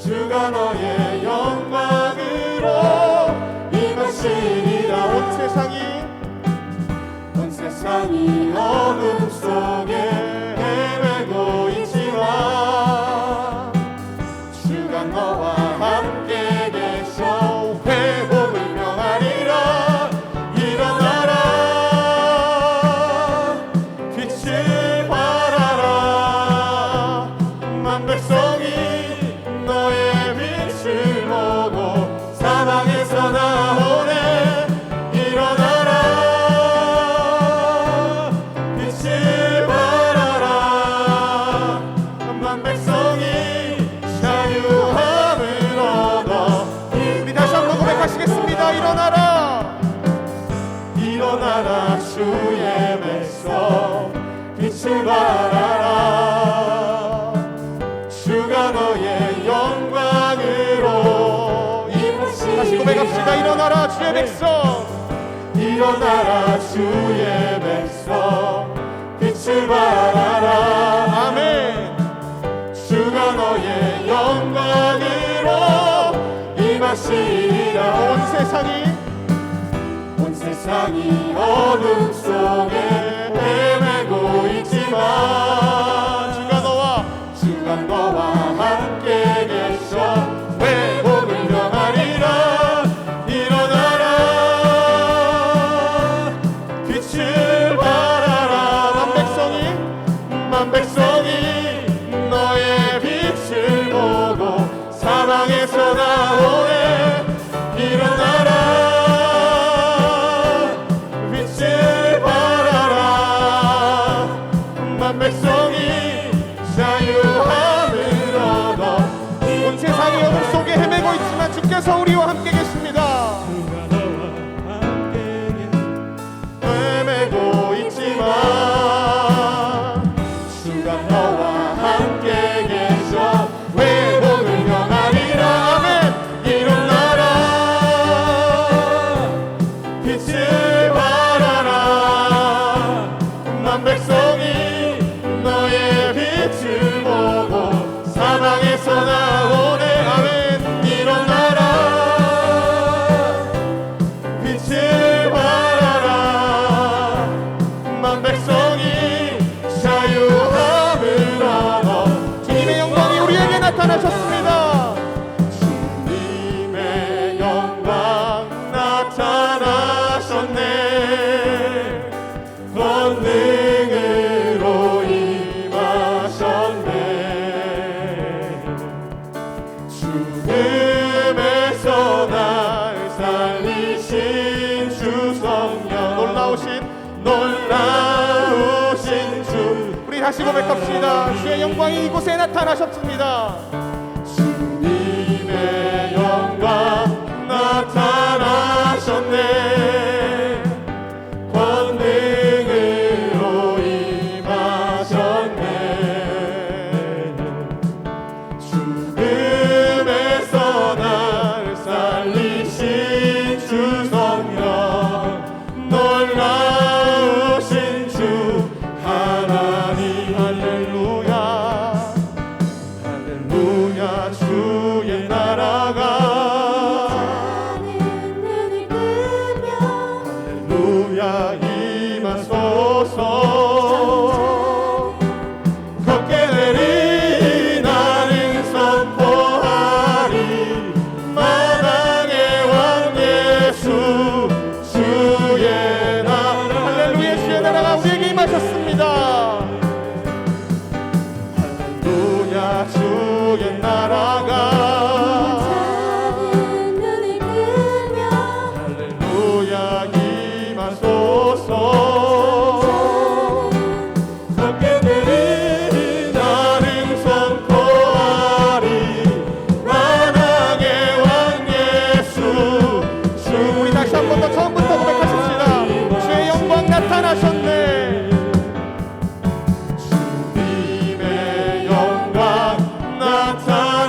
주가 너의 영광으로 임하시리라. 온 세상이 어둠 속에 헤매고 있지만 주가 너와 함께 계셔 회복을 명하리라. 일어나라 빛을 발하라. 만 백성이 너의 빛을 보고 사방에서 나오네. 일어나라 빛을 발하라. 만 백성이 자유함을 얻어. 우리 다시 한번 고백하시겠습니다. 일어나라 일어나라 주의 백성 빛을 발하라. 주가 너의 영광으로 임하시리라. 다시 고백합시다. 일어나라 주의 백성. 일어나라 주의 백성 빛을 발하라. 아멘. 주가 너의 영광으로 임하시리라. 온 세상이 어둠 속에 헤매고 있지만 주가 너와 함께 계셔 회복을 명하리라. 일어나라 빛을 발하라. 만 백성이 너의 빛을 보고 사방에서 나오네. 일어나라 빛을 발하라. 만 백성이 자유함을 얻어. 온 세상이 어둠 속에 헤매고 있지만 주께서 우리와 함께 계십니다. 헤매고 있지만 주가 너와 함께 계셔 회복을 명하리라. 아멘. 일어나라 빛을 발하라. 만 백성이 너의 빛을 보고 사방에서 나오네. 아멘. 일어나라 빛을 발하라. 만 백성이 자유함을 얻어. 주님의 영광이 우리에게 나타나셨습니다. 주님의 영광 나타나셨네. 권능으로 임하셨네. 죽음에서 날 살리신 주 성령. 놀라우신 주. 우리 다시 고백합시다. 주의 영광이 이곳에 나타나셨습니다. 주님의 영광 나타나셨네. 권능으로 임하셨네. 죽음에서 날 살리신 주 성령. 놀라우신 주 하나님. 할렐루야 할렐루야. 주의 나라가 할렐루야 임하소서. 걷게 되리 나는 선포하리. 만왕의 왕 예수 주의 나라. 할렐루야. 주의 나라가 우리에게 임하셨습니다. 할렐루야. 주의 나라가 할렐루야 임하소서. 걷게 되리 나는 선포하리. 만왕의 왕 예수 주. 우리 다시 한 번 더 처음부터 고백하십시다. 주의 영광 나타나셨네. 주님의 영광 나타나셨네.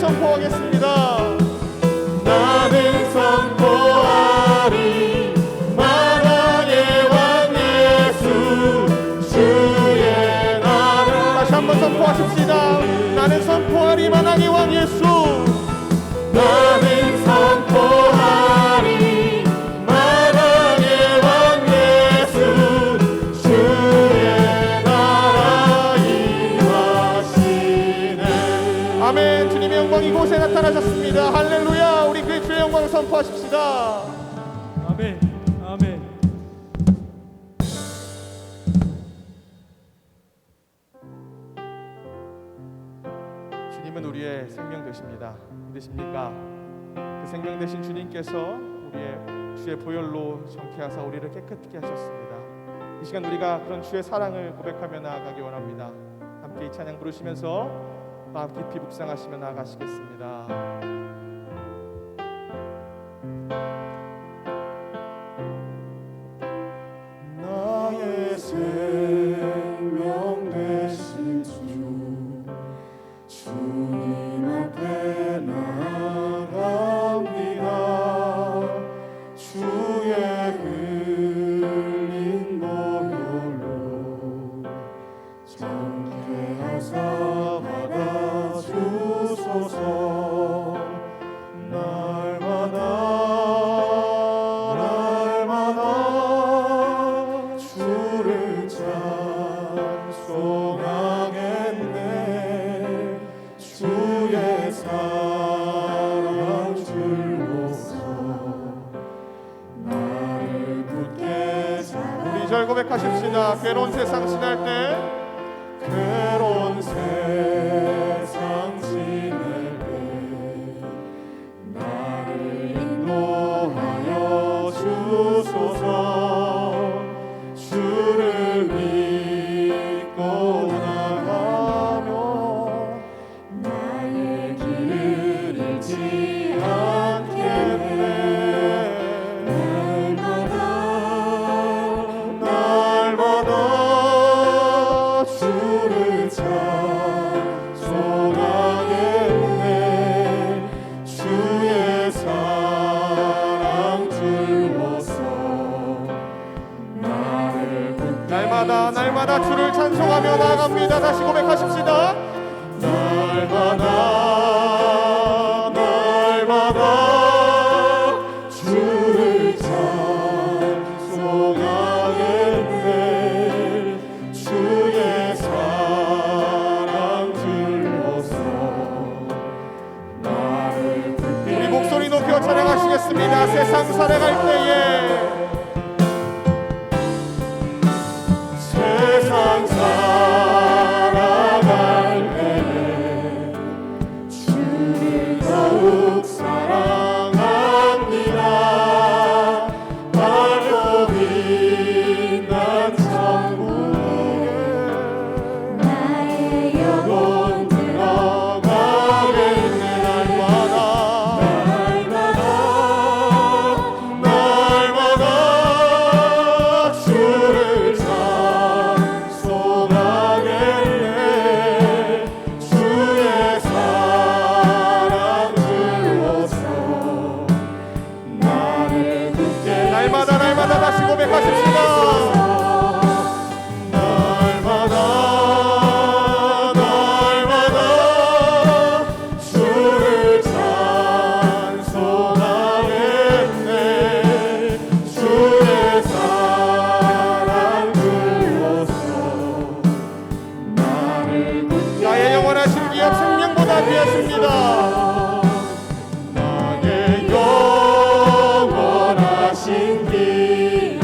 선포하겠습니다. 나는 선포하리 만왕의 왕 예수 주의 나라. 다시 한번 선포하십시다. 나는 선포하리 만왕의 왕 예수. 나는 선포하리 만왕의 왕 예수 주의 나라 임하시네. 아멘. 주님의 영광이 이곳에 나타나셨습니다. 할렐루야. 우리 그 주의 영광을 선포하십시다. 아멘. 아멘. 주님은 우리의 생명 되십니다. 믿으십니까? 그 생명 되신 주님께서 우리의 주의 보혈로 정케하사 우리를 깨끗게 하셨습니다. 이 시간 우리가 그런 주의 사랑을 고백하며 나아가기 원합니다. 함께 이 찬양 부르시면서 마음 깊이 묵상하시며 나아가시겠습니다. 나의 생명 되신 주 주님 앞에 나아갑니다. 주의 흘린 보혈로 정케하사 받아주소서. 날마다 주를 찬송하겠네. 주의 사랑 줄로서 나를 굳게 잡아. 우리 절 고백하십시다. 괴로운 세상 지날 때 괴로운 세상 지낼 때 나를 인도하여 주소서. 주를 믿고 나가며 나의 길을 잃지 않겠네. 날마다 주를 찬송하겠네. 주의 사랑 줄로서 나를 굳게 날마다 주를 찬송하며 나아갑니다. 다시 고백하십시다. 날마다 주를 찬송하겠네. 주의 사랑 줄로서 나를 굳게. 우리 목소리 높여 찬양하시겠습니다. 세상 살아갈 때에 세상 살아갈 때에 주를 더욱 사랑합니다. 밝고 빛난 천국에 나의 영혼 들어가겠네. 날마다 주를 찬송하겠네. 주의 사랑 줄로서 나를 굳게. 날마다 다시 고백하십시다. 날마다 주를 찬송하겠네. 주의 사랑 줄로서 나를 굳게. 나의 영원하신 기업 생명보다 귀하십니다. 나의 영원하신 기업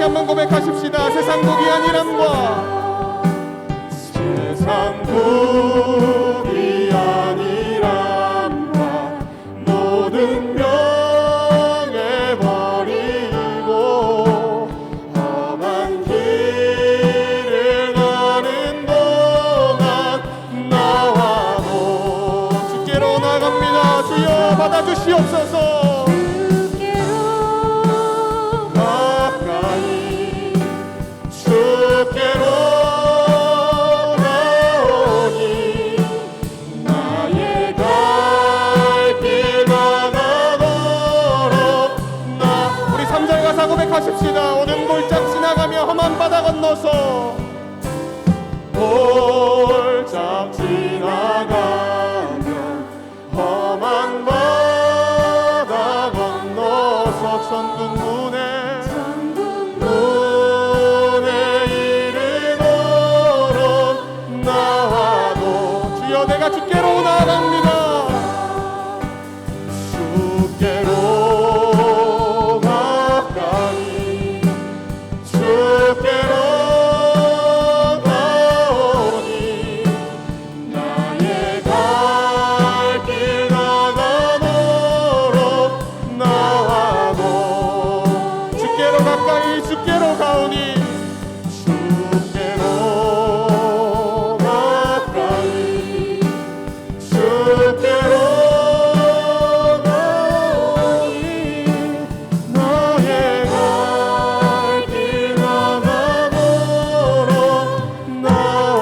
한번 고백하십시다. 세상 복이 아니람과 세상 복이 아니란다 모든 명예버리고 험한 길을 가는 동안 나와도 주께로 나갑니다. 주여 받아주시옵소서. 가까이 주께로 나오니 나의 갈 길 나가도록 우리 3절 가사 고백하십시다. 오는 골짝 지나가며 험한 바다 건너서 골짝 지나가며 험한 바다 건너서 천국 문에 이르도록 나와도 주여 내가 주께로 나아갑니다. 주께로 가까이 주께로 나오니 나의 갈 길 나가도록 나와도 주께로 가까이 주께로 가오니 주께로 가까이 주께로 나오니 나의 갈 길 나가도록 나와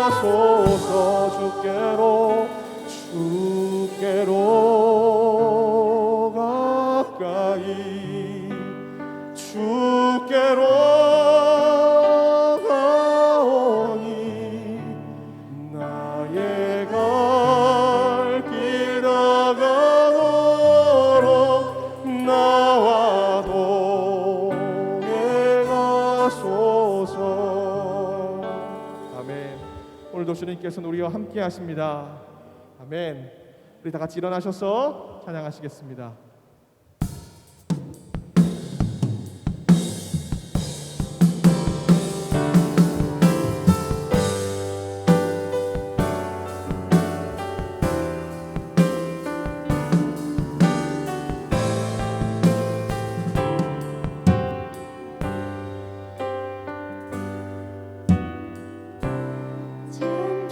동행하소서. 주께로 가까이 주께로 가오니 나의 갈 길 나가도록 나와 동행하소서. 아멘. 오늘도 주님께서는 우리와 함께 하십니다. 아멘. 우리 다 같이 일어나셔서 찬양하시겠습니다.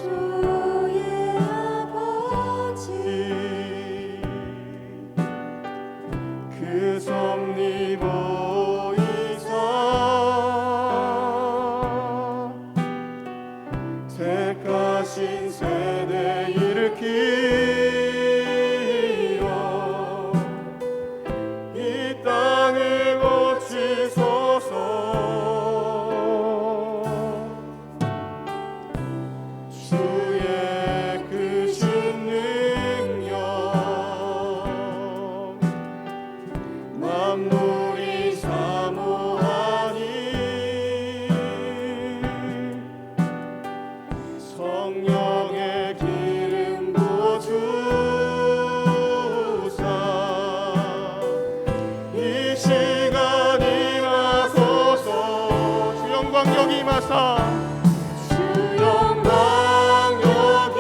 창조의 아버지 그 섭리 보이사 택하신 세대 일으키어 이 땅을 고치소서. 주의 크신 능력 만물이 사모하니 성령의 기름 부어주사 이 시간 임하소서. 주 영광 여기 임하사 주 영광 여기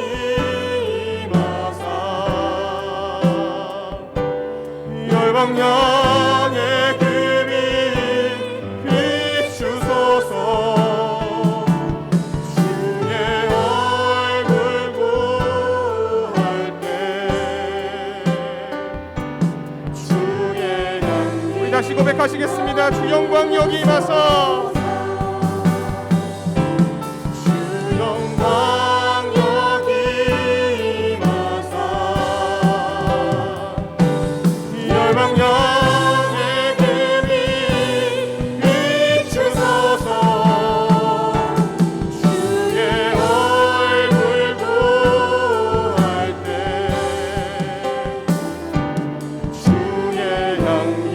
임하사 열방 향해 그 빛 비추소서. 주의 얼굴 구할 때 주의 향기 우리 다시 고백하시겠습니다. 주 영광 여기 임하사 주 영광 여기 임하사 열방 향해 그 빛 비추소서. 주의 얼굴 구할 때 주의 향기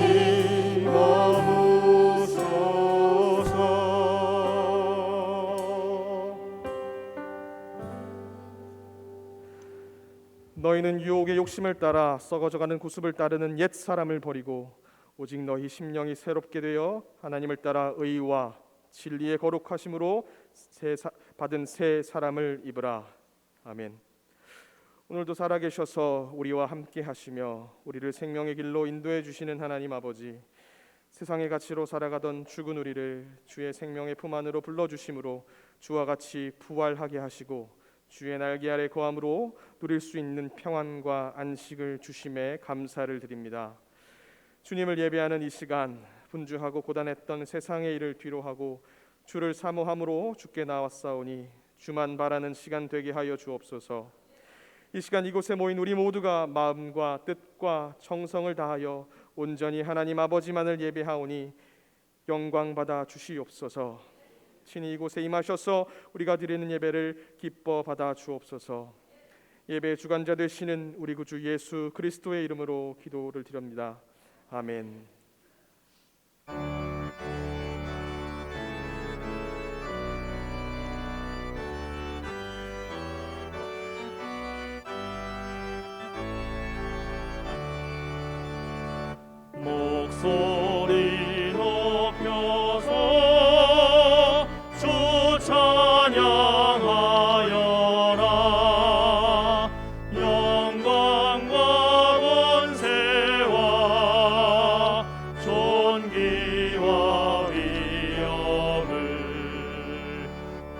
머무소서. 너희는 유혹의 욕심을 따라 썩어져가는 구습을 따르는 옛 사람을 버리고 오직 너희 심령이 새롭게 되어 하나님을 따라 의와 진리의 거룩하심으로 받은 새 사람을 입으라. 아멘. 오늘도 살아계셔서 우리와 함께 하시며 우리를 생명의 길로 인도해 주시는 하나님 아버지, 세상의 가치로 살아가던 죽은 우리를 주의 생명의 품 안으로 불러주심으로 주와 같이 부활하게 하시고 주의 날개 아래 거함으로 누릴 수 있는 평안과 안식을 주심에 감사를 드립니다. 주님을 예배하는 이 시간, 분주하고 고단했던 세상의 일을 뒤로하고 주를 사모함으로 주께 나왔사오니 주만 바라는 시간 되게 하여 주옵소서. 이 시간 이곳에 모인 우리 모두가 마음과 뜻과 정성을 다하여 온전히 하나님 아버지만을 예배하오니 영광 받아 주시옵소서. 친히 이곳에 임하셔서 우리가 드리는 예배를 기뻐 받아 주옵소서. 예배의 주관자 되시는 우리 구주 예수 그리스도의 이름으로 기도를 드립니다. 아멘. 목소리 높여서 주 찬양하여라. 영광과 권세와 존귀와 위엄을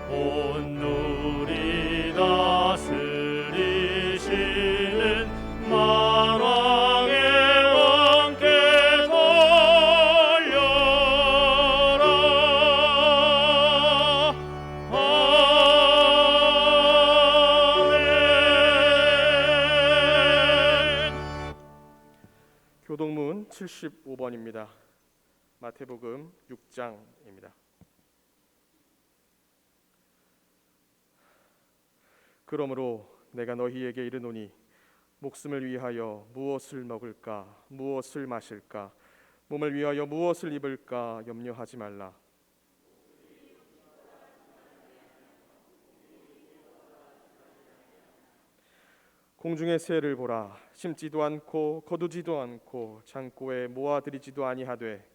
온누리 다스리시는 만왕의 교동문 75번입니다. 마태복음 6장입니다. 그러므로 내가 너희에게 이르노니 목숨을 위하여 무엇을 먹을까 무엇을 마실까 몸을 위하여 무엇을 입을까 염려하지 말라. 공중의 새를 보라. 심지도 않고 거두지도 않고 창고에 모아들이지도 아니하되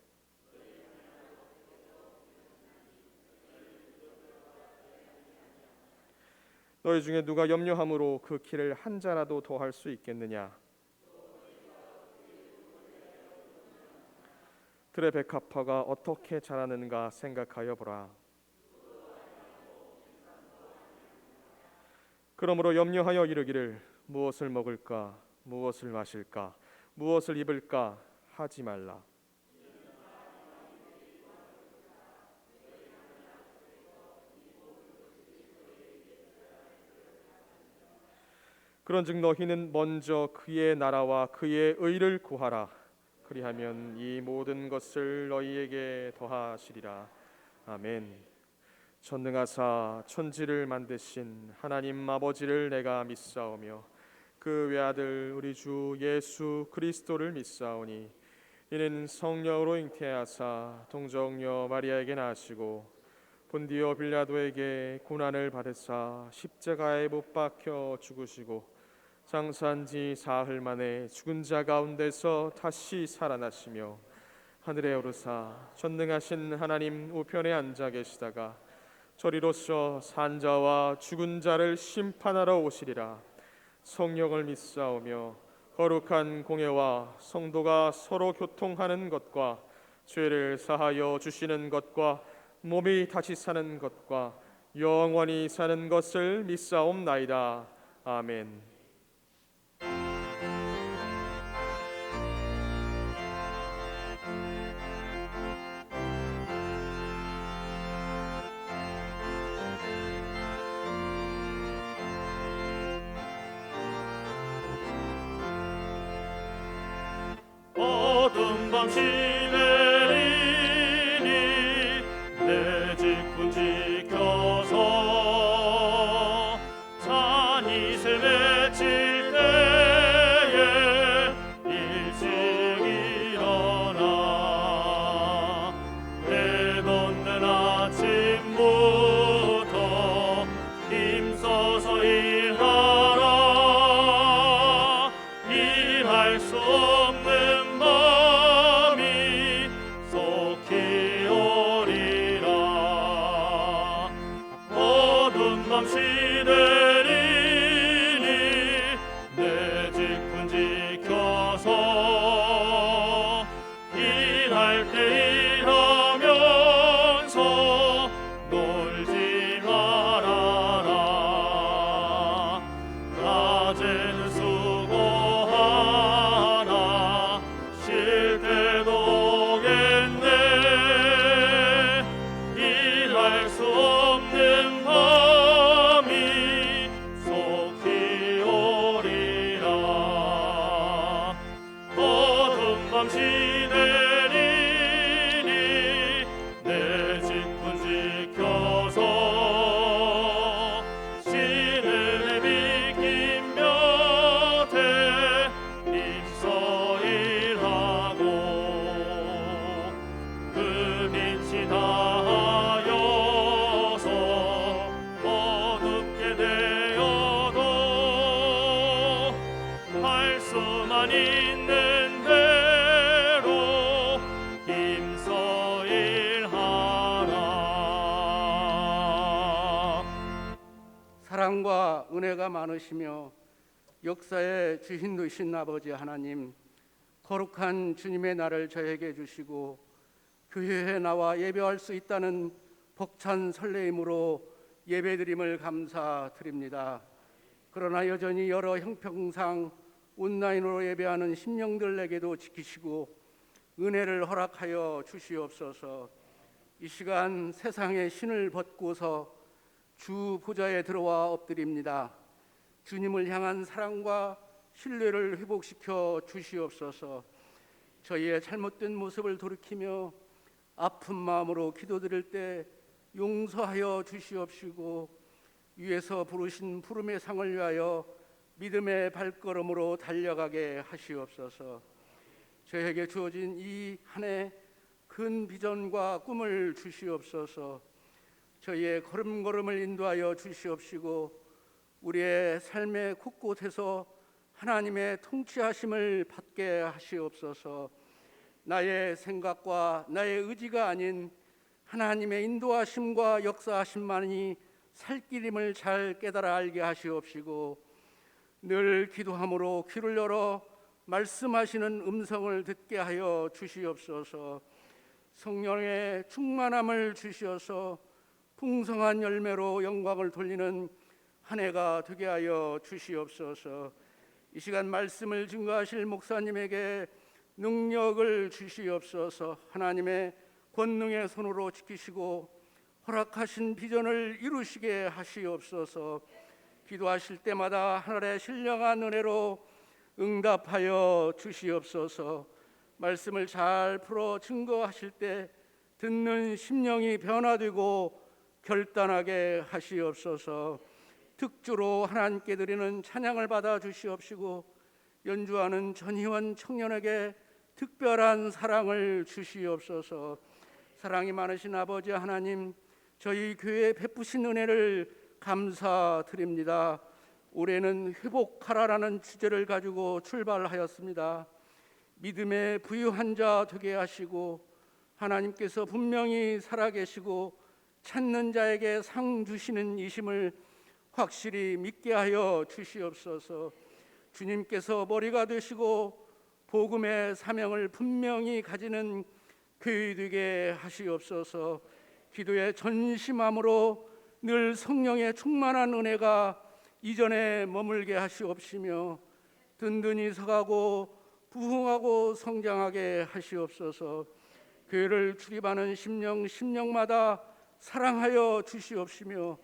너희 중에 누가 염려함으로 그 키를 한 자라도 더할 수 있겠느냐. 들의 백합화가 어떻게 자라는가 생각하여 보라. 그러므로 염려하여 이르기를 무엇을 먹을까 무엇을 마실까 무엇을 입을까 하지 말라. 그런즉 너희는 먼저 그의 나라와 그의 의를 구하라. 그리하면 이 모든 것을 너희에게 더하시리라. 아멘. 전능하사 천지를 만드신 하나님 아버지를 내가 믿사오며 그 외아들 우리 주 예수 그리스도를 믿사오니 이는 성령으로 잉태하사 동정녀 마리아에게 나시고 본디오 빌라도에게 고난을 받으사 십자가에 못 박혀 죽으시고 장사한 지 사흘 만에 죽은 자 가운데서 다시 살아나시며 하늘에 오르사 전능하신 하나님 우편에 앉아 계시다가 저리로서 산자와 죽은 자를 심판하러 오시리라. 성령을 믿사오며 거룩한 공예와 성도가 서로 교통하는 것과 죄를 사하여 주시는 것과 몸이 다시 사는 것과 영원히 사는 것을 믿사옵나이다. 아멘. 어둠 밤시 내리니 내 직분 지켜서 산이 새맺힐 때에 일찍 일어나 해 돋는 아침부터 힘써서 일하라. 일할 수 없는 밤이 절대 일하면서 놀지 말아라. 낮에는 수고하나 쉴 때도 오겠네. 일할 수 없는 밤이 속히 오리라. 어두운 밤 시내리니 내 집은 지켜서 신의 비긴 곁에 힘써 일하고 그 빛이 닿아여서 어둡게 되어도 할 수만 있는 대로 힘써 일하라. 사랑과 은혜가 많으시며 역사의 주신 되신 아버지 하나님, 거룩한 주님의 날을 저에게 주시고 교회에 나와 예배할 수 있다는 벅찬 설레임으로 예배드림을 감사드립니다. 그러나 여전히 여러 형평상 온라인으로 예배하는 심령들에게도 지키시고 은혜를 허락하여 주시옵소서. 이 시간 세상의 신을 벗고서 주 보좌에 들어와 엎드립니다. 주님을 향한 사랑과 신뢰를 회복시켜 주시옵소서. 저희의 잘못된 모습을 돌이키며 아픈 마음으로 기도드릴 때 용서하여 주시옵시고 위에서 부르신 부름의 상을 위하여 믿음의 발걸음으로 달려가게 하시옵소서. 저에게 주어진 이 한 해 큰 비전과 꿈을 주시옵소서. 저희의 걸음걸음을 인도하여 주시옵시고 우리의 삶의 곳곳에서 하나님의 통치하심을 받게 하시옵소서. 나의 생각과 나의 의지가 아닌 하나님의 인도하심과 역사하심만이 살 길임을 잘 깨달아 알게 하시옵시고 늘 기도함으로 귀를 열어 말씀하시는 음성을 듣게 하여 주시옵소서. 성령의 충만함을 주시어서 풍성한 열매로 영광을 돌리는 한 해가 되게 하여 주시옵소서. 이 시간 말씀을 증거하실 목사님에게 능력을 주시옵소서. 하나님의 권능의 손으로 지키시고 허락하신 비전을 이루시게 하시옵소서. 기도하실 때마다 하늘의 신령한 은혜로 응답하여 주시옵소서. 말씀을 잘 풀어 증거하실 때 듣는 심령이 변화되고 결단하게 하시옵소서. 특주로 하나님께 드리는 찬양을 받아 주시옵시고 연주하는 전희원 청년에게 특별한 사랑을 주시옵소서. 사랑이 많으신 아버지 하나님, 저희 교회에 베푸신 은혜를 감사드립니다. 올해는 회복하라라는 주제를 가지고 출발하였습니다. 믿음의 부유한 자 되게 하시고 하나님께서 분명히 살아계시고 찾는 자에게 상 주시는 이심을 확실히 믿게 하여 주시옵소서. 주님께서 머리가 되시고 복음의 사명을 분명히 가지는 교회 되게 하시옵소서. 기도에 전심함으로 늘 성령의 충만한 은혜가 이전에 머물게 하시옵시며 든든히 서가고 부흥하고 성장하게 하시옵소서. 교회를 출입하는 심령마다 사랑하여 주시옵시며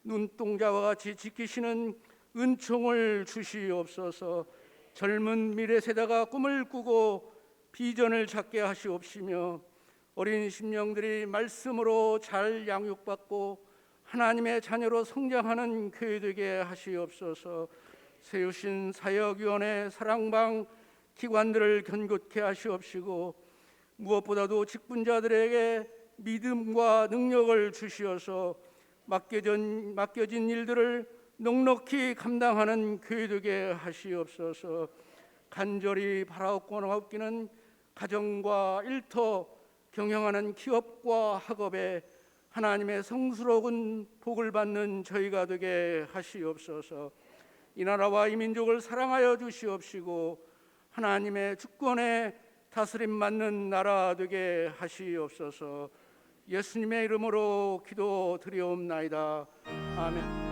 눈동자와 같이 지키시는 은총을 주시옵소서. 젊은 미래 세대가 꿈을 꾸고 비전을 찾게 하시옵시며 어린 심령들이 말씀으로 잘 양육받고 하나님의 자녀로 성장하는 교회 되게 하시옵소서. 세우신 사역위원회 사랑방 기관들을 견고케 하시옵시고 무엇보다도 직분자들에게 믿음과 능력을 주시어서 맡겨진 일들을 넉넉히 감당하는 교회 되게 하시옵소서. 간절히 바라옵고는 가정과 일터 경영하는 기업과 학업에 하나님의 성스러운 복을 받는 저희가 되게 하시옵소서. 이 나라와 이 민족을 사랑하여 주시옵시고 하나님의 주권에 다스림 받는 나라 되게 하시옵소서. 예수님의 이름으로 기도드리옵나이다. 아멘.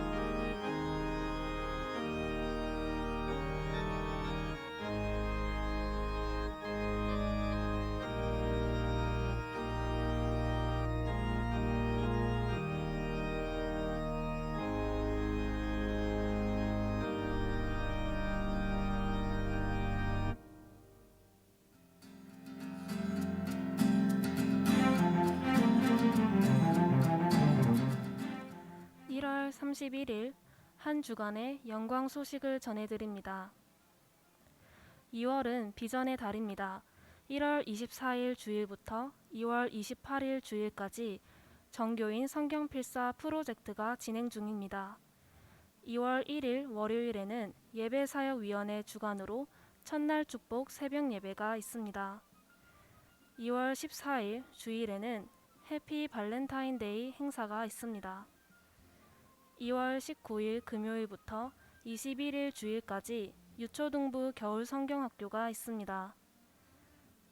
(1월 31일) 한 주간의 영광 소식을 전해드립니다. 2월은 비전의 달입니다. 1월 24일 주일부터 2월 28일 주일까지 정교인 성경필사 프로젝트가 진행 중입니다. 2월 1일 월요일에는 예배사역위원회 주관으로 첫날 축복 새벽 예배가 있습니다. 2월 14일 주일에는 해피 발렌타인데이 행사가 있습니다. 2월 19일 금요일부터 21일 주일까지 유초등부 겨울 성경학교가 있습니다.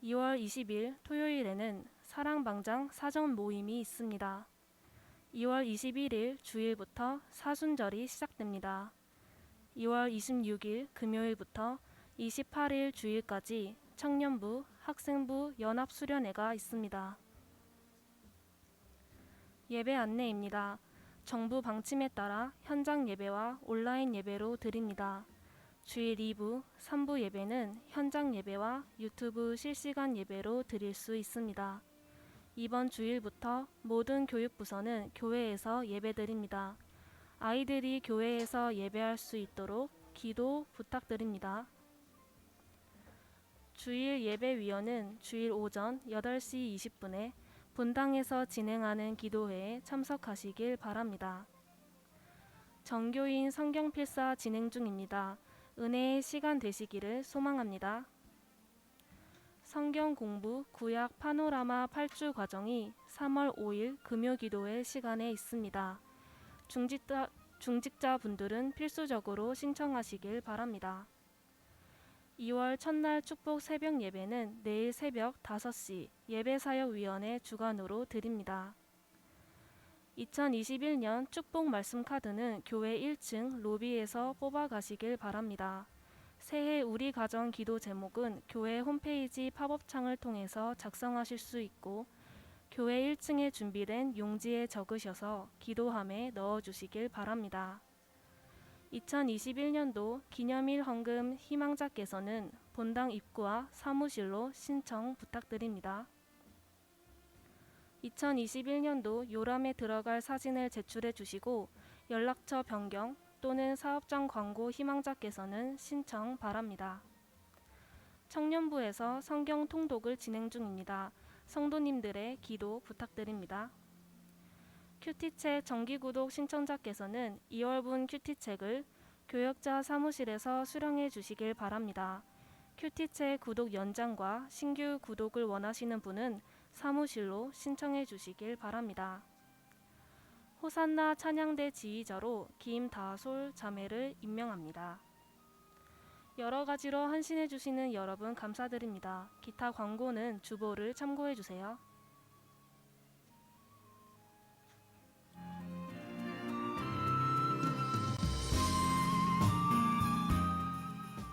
2월 20일 토요일에는 사랑방장 사전 모임이 있습니다. 2월 21일 주일부터 사순절이 시작됩니다. 2월 26일 금요일부터 28일 주일까지 청년부, 학생부 연합수련회가 있습니다. 예배 안내입니다. 정부 방침에 따라 현장 예배와 온라인 예배로 드립니다. 주일 2부, 3부 예배는 현장 예배와 유튜브 실시간 예배로 드릴 수 있습니다. 이번 주일부터 모든 교육부서는 교회에서 예배드립니다. 아이들이 교회에서 예배할 수 있도록 기도 부탁드립니다. 주일 예배위원은 주일 오전 8시 20분에 본당에서 진행하는 기도회에 참석하시길 바랍니다. 정교인 성경필사 진행 중입니다. 은혜의 시간 되시기를 소망합니다. 성경 공부 구약 파노라마 8주 과정이 3월 5일 금요기도회 시간에 있습니다. 중직자 분들은 필수적으로 신청하시길 바랍니다. 2월 첫날 축복 새벽 예배는 내일 새벽 5시 예배사역위원회 주관으로 드립니다. 2021년 축복 말씀 카드는 교회 1층 로비에서 뽑아가시길 바랍니다. 새해 우리 가정 기도 제목은 교회 홈페이지 팝업창을 통해서 작성하실 수 있고 교회 1층에 준비된 용지에 적으셔서 기도함에 넣어주시길 바랍니다. 2021년도 기념일 헌금 희망자께서는 본당 입구와 사무실로 신청 부탁드립니다. 2021년도 요람에 들어갈 사진을 제출해 주시고 연락처 변경 또는 사업장 광고 희망자께서는 신청 바랍니다. 청년부에서 성경 통독을 진행 중입니다. 성도님들의 기도 부탁드립니다. 큐티책 정기구독 신청자께서는 2월분 큐티책을 교역자 사무실에서 수령해 주시길 바랍니다. 큐티책 구독 연장과 신규 구독을 원하시는 분은 사무실로 신청해 주시길 바랍니다. 호산나 찬양대 지휘자로 김다솔 자매를 임명합니다. 여러 가지로 헌신해 주시는 여러분 감사드립니다. 기타 광고는 주보를 참고해 주세요.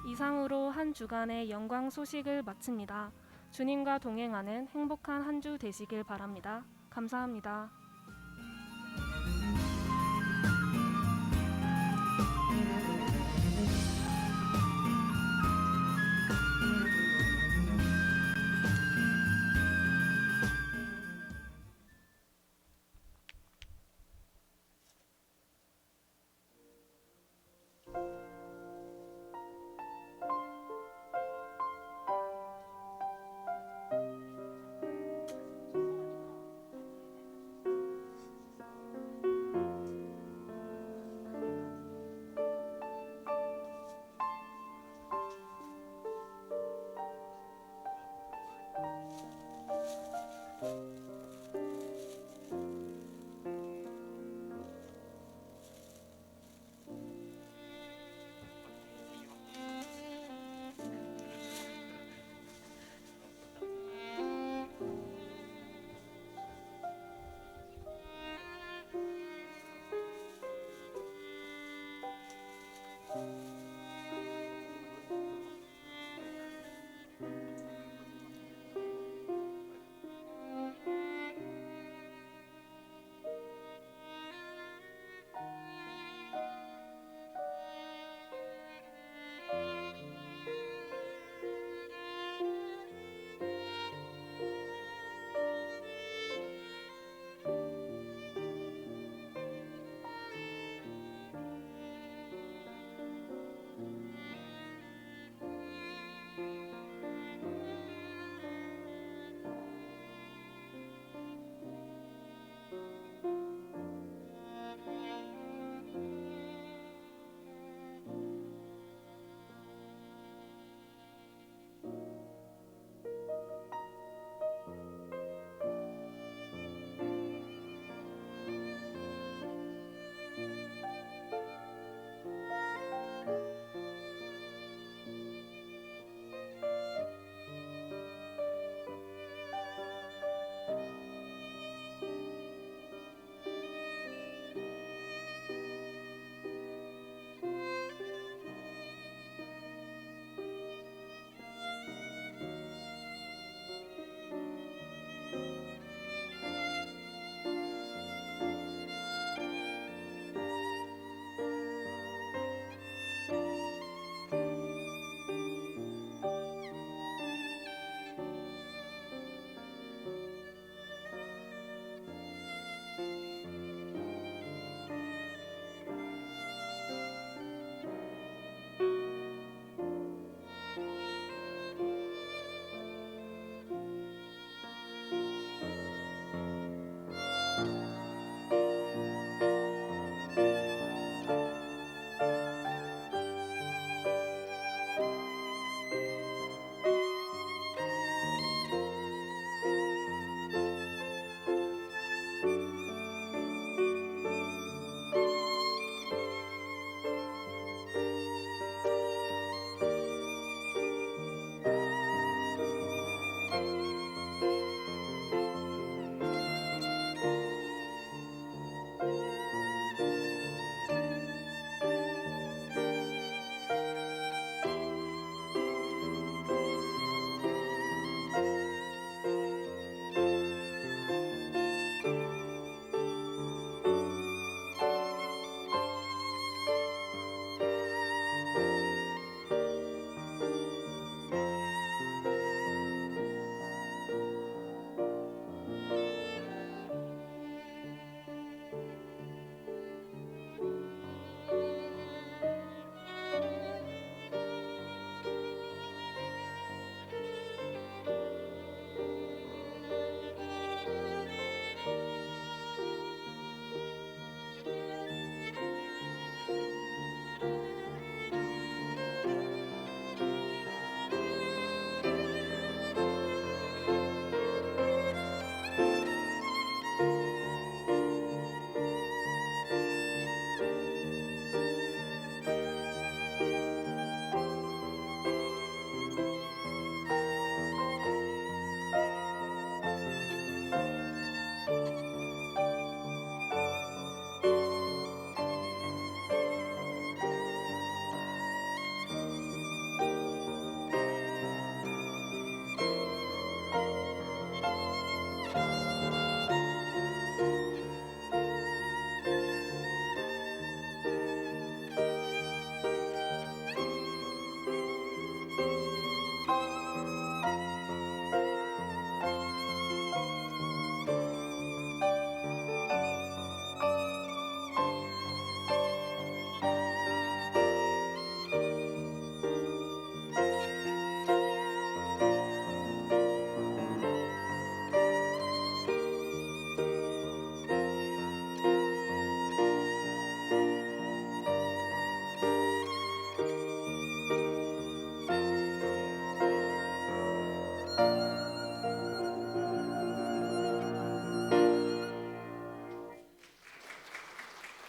이상으로 한 주간의 영광 소식을 마칩니다. 주님과 동행하는 행복한 한 주 되시길 바랍니다. 감사합니다.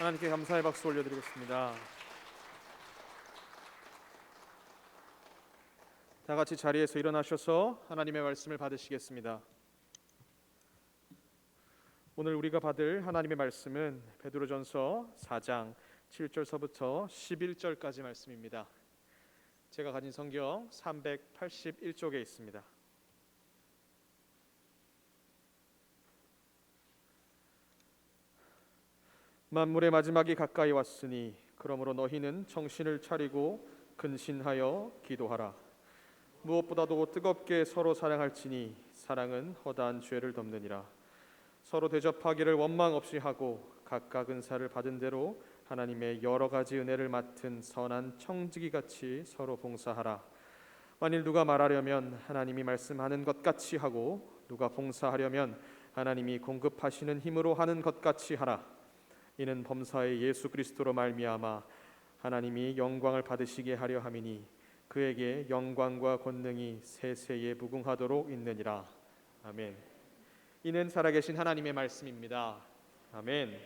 하나님께 감사의 박수 올려드리겠습니다. 다 같이 자리에서 일어나셔서 하나님의 말씀을 받으시겠습니다. 오늘 우리가 받을 하나님의 말씀은 베드로전서 4장 7절서부터 11절까지 말씀입니다. 제가 가진 성경 381쪽에 있습니다. 만물의 마지막이 가까이 왔으니 그러므로 너희는 정신을 차리고 근신하여 기도하라. 무엇보다도 뜨겁게 서로 사랑할지니 사랑은 허다한 죄를 덮느니라. 서로 대접하기를 원망 없이 하고 각각 은사를 받은 대로 하나님의 여러 가지 은혜를 맡은 선한 청지기 같이 서로 봉사하라. 만일 누가 말하려면 하나님이 말씀하는 것 같이 하고 누가 봉사하려면 하나님이 공급하시는 힘으로 하는 것 같이 하라. 이는 범사의 예수 그리스도로 말미암아 하나님이 영광을 받으시게 하려 함이니 그에게 영광과 권능이 세세에 무궁하도록 있느니라. 아멘. 이는 살아계신 하나님의 말씀입니다. 아멘.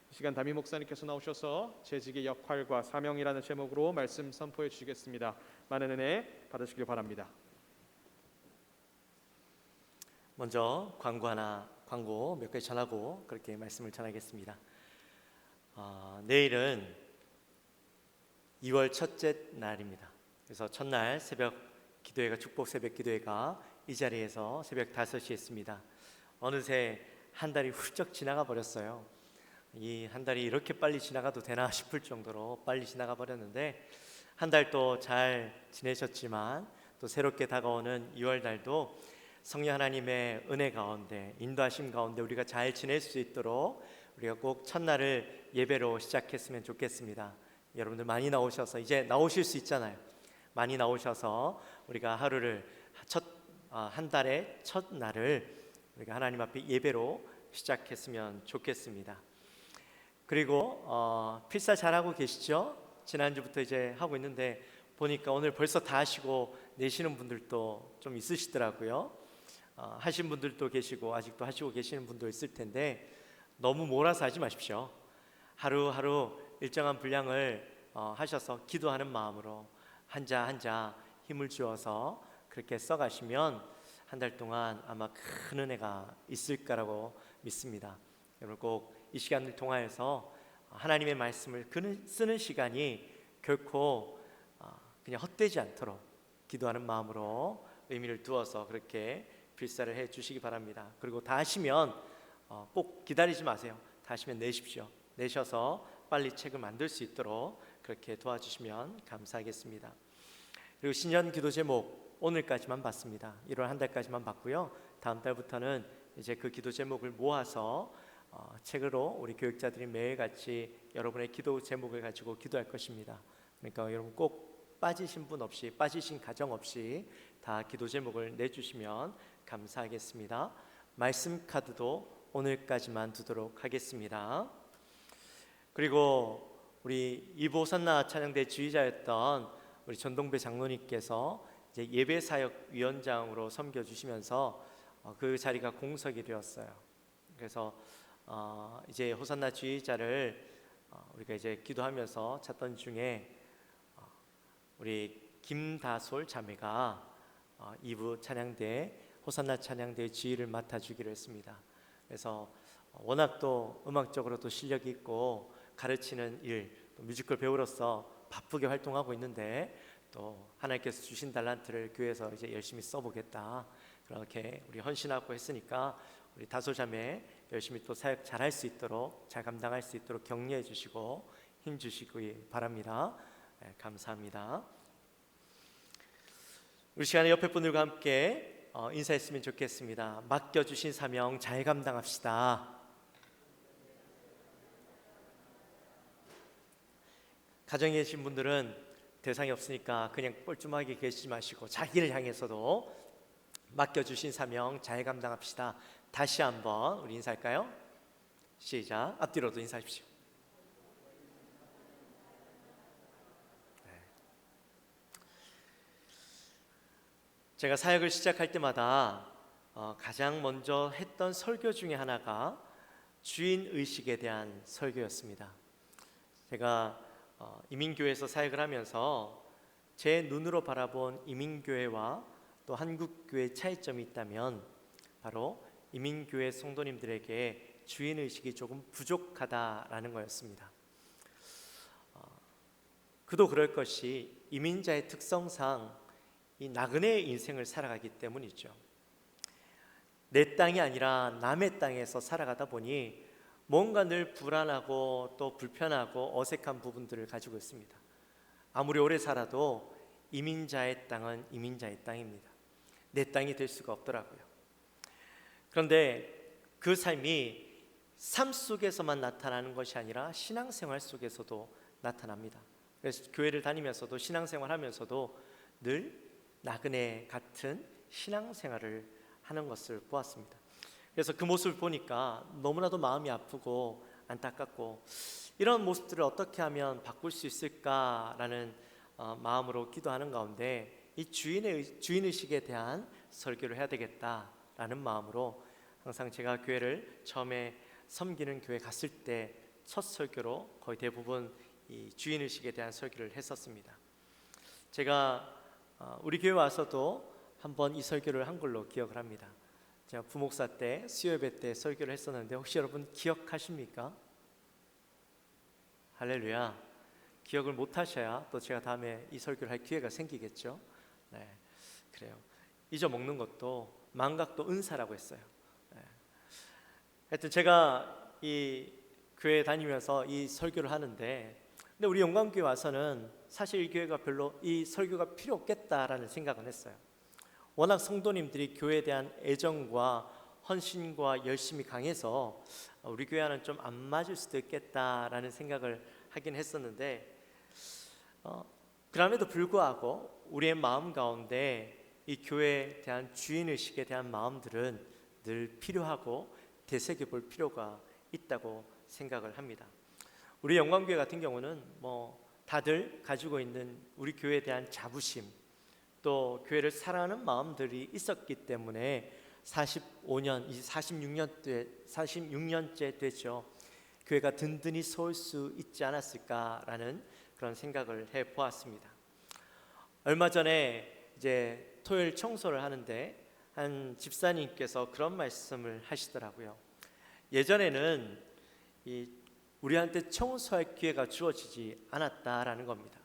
이 시간 담임 목사님께서 나오셔서 재직의 역할과 사명이라는 제목으로 말씀 선포해 주시겠습니다. 많은 은혜 받으시길 바랍니다. 먼저 광고 몇 가지 전하고 그렇게 말씀을 전하겠습니다. 내일은 2월 첫째 날입니다. 그래서 첫날 새벽 기도회가 축복 새벽 기도회가 이 자리에서 새벽 5시에 했습니다. 어느새 한 달이 훌쩍 지나가 버렸어요. 이 한 달이 이렇게 빨리 지나가도 되나 싶을 정도로 빨리 지나가 버렸는데 한 달 또 잘 지내셨지만 또 새롭게 다가오는 2월 달도 성령 하나님의 은혜 가운데 인도하심 가운데 우리가 잘 지낼 수 있도록 우리가 꼭 첫날을 예배로 시작했으면 좋겠습니다. 여러분들 많이 나오셔서 이제 나오실 수 있잖아요. 많이 나오셔서 우리가 하루를 한 달의 첫날을 우리가 하나님 앞에 예배로 시작했으면 좋겠습니다. 그리고 필사 잘하고 계시죠? 지난주부터 이제 하고 있는데 보니까 오늘 벌써 다 하시고 내시는 분들도 좀 있으시더라고요. 하신 분들도 계시고 아직도 하시고 계시는 분도 있을 텐데 너무 몰아서 하지 마십시오. 하루하루 일정한 분량을 하셔서 기도하는 마음으로 한자 한자 힘을 주어서 그렇게 써가시면 한 달 동안 아마 큰 은혜가 있을 거라고 믿습니다. 여러분 꼭 이 시간을 통하여서 하나님의 말씀을 쓰는 시간이 결코 그냥 헛되지 않도록 기도하는 마음으로 의미를 두어서 그렇게 필사를 해 주시기 바랍니다. 그리고 다 하시면 꼭 기다리지 마세요. 다 하시면 내십시오. 내셔서 빨리 책을 만들 수 있도록 그렇게 도와주시면 감사하겠습니다. 그리고 신년 기도 제목 오늘까지만 봤습니다. 1월 한 달까지만 봤고요. 다음 달부터는 이제 그 기도 제목을 모아서 책으로 우리 교육자들이 매일같이 여러분의 기도 제목을 가지고 기도할 것입니다. 그러니까 여러분 꼭 빠지신 분 없이 빠지신 가정 없이 다 기도 제목을 내주시면 감사하겠습니다. 말씀 카드도 오늘까지만 두도록 하겠습니다. 그리고 우리 이보 호산나 찬양대 지휘자였던 우리 전동배 장로님께서 이제 예배사역위원장으로 섬겨주시면서 그 자리가 공석이 되었어요. 그래서 이제 호산나 지휘자를 우리가 이제 기도하면서 찾던 중에 우리 김다솔 자매가 2부 찬양대 호산나 찬양대 지휘를 맡아주기로 했습니다. 그래서 워낙 또 음악적으로도 실력이 있고 가르치는 일, 또 뮤지컬 배우로서 바쁘게 활동하고 있는데 또 하나님께서 주신 달란트를 교회에서 이제 열심히 써보겠다 그렇게 우리 헌신하고 했으니까 우리 다솔자매 열심히 또 사역 잘할 수 있도록 잘 감당할 수 있도록 격려해 주시고 힘 주시기 바랍니다. 네, 감사합니다. 우리 시간에 옆에 분들과 함께 인사했으면 좋겠습니다. 맡겨주신 사명 잘 감당합시다. 가정에 계신 분들은 대상이 없으니까 그냥 뻘쭘하게 계시지 마시고 자기를 향해서도 맡겨주신 사명 잘 감당합시다. 다시 한번 우리 인사할까요? 시작. 앞뒤로도 인사하십시오. 네. 제가 사역을 시작할 때마다 가장 먼저 했던 설교 중에 하나가 주인 의식에 대한 설교였습니다. 제가 이민교회에서 사역을 하면서 제 눈으로 바라본 이민교회와 또 한국교회의 차이점이 있다면 바로 이민교회 성도님들에게 주인의식이 조금 부족하다라는 거였습니다. 그도 그럴 것이 이민자의 특성상 이 나그네의 인생을 살아가기 때문이죠. 내 땅이 아니라 남의 땅에서 살아가다 보니 뭔가 늘 불안하고 또 불편하고 어색한 부분들을 가지고 있습니다. 아무리 오래 살아도 이민자의 땅은 이민자의 땅입니다. 내 땅이 될 수가 없더라고요. 그런데 그 삶이 삶 속에서만 나타나는 것이 아니라 신앙생활 속에서도 나타납니다. 그래서 교회를 다니면서도 신앙생활 하면서도 늘 나그네 같은 신앙생활을 하는 것을 보았습니다. 그래서 그 모습을 보니까 너무나도 마음이 아프고 안타깝고 이런 모습들을 어떻게 하면 바꿀 수 있을까라는 마음으로 기도하는 가운데 이 주인의식에 대한 설교를 해야 되겠다라는 마음으로 항상 제가 교회를 처음에 섬기는 교회 갔을 때 첫 설교로 거의 대부분 이 주인의식에 대한 설교를 했었습니다. 제가 우리 교회 와서도 한번 이 설교를 한 걸로 기억을 합니다. 제가 부목사 때 수요예배 때 설교를 했었는데 혹시 여러분 기억하십니까? 할렐루야. 기억을 못 하셔야 또 제가 다음에 이 설교를 할 기회가 생기겠죠. 네, 그래요. 잊어먹는 것도 망각도 은사라고 했어요. 네. 하여튼 제가 이 교회 다니면서 이 설교를 하는데 근데 우리 영광교회 와서는 사실 이 교회가 별로 이 설교가 필요 없겠다라는 생각은 했어요. 워낙 성도님들이 교회에 대한 애정과 헌신과 열심이 강해서 우리 교회와는 좀 안 맞을 수도 있겠다라는 생각을 하긴 했었는데 그럼에도 불구하고 우리의 마음 가운데 이 교회에 대한 주인의식에 대한 마음들은 늘 필요하고 되새겨볼 필요가 있다고 생각을 합니다. 우리 영광교회 같은 경우는 다들 가지고 있는 우리 교회에 대한 자부심 또 교회를 사랑하는 마음들이 있었기 때문에 45년, 이제 46년째 되죠. 교회가 든든히 설 수 있지 않았을까라는 그런 생각을 해보았습니다. 얼마 전에 이제 토요일 청소를 하는데 한 집사님께서 그런 말씀을 하시더라고요. 예전에는 우리한테 청소할 기회가 주어지지 않았다라는 겁니다.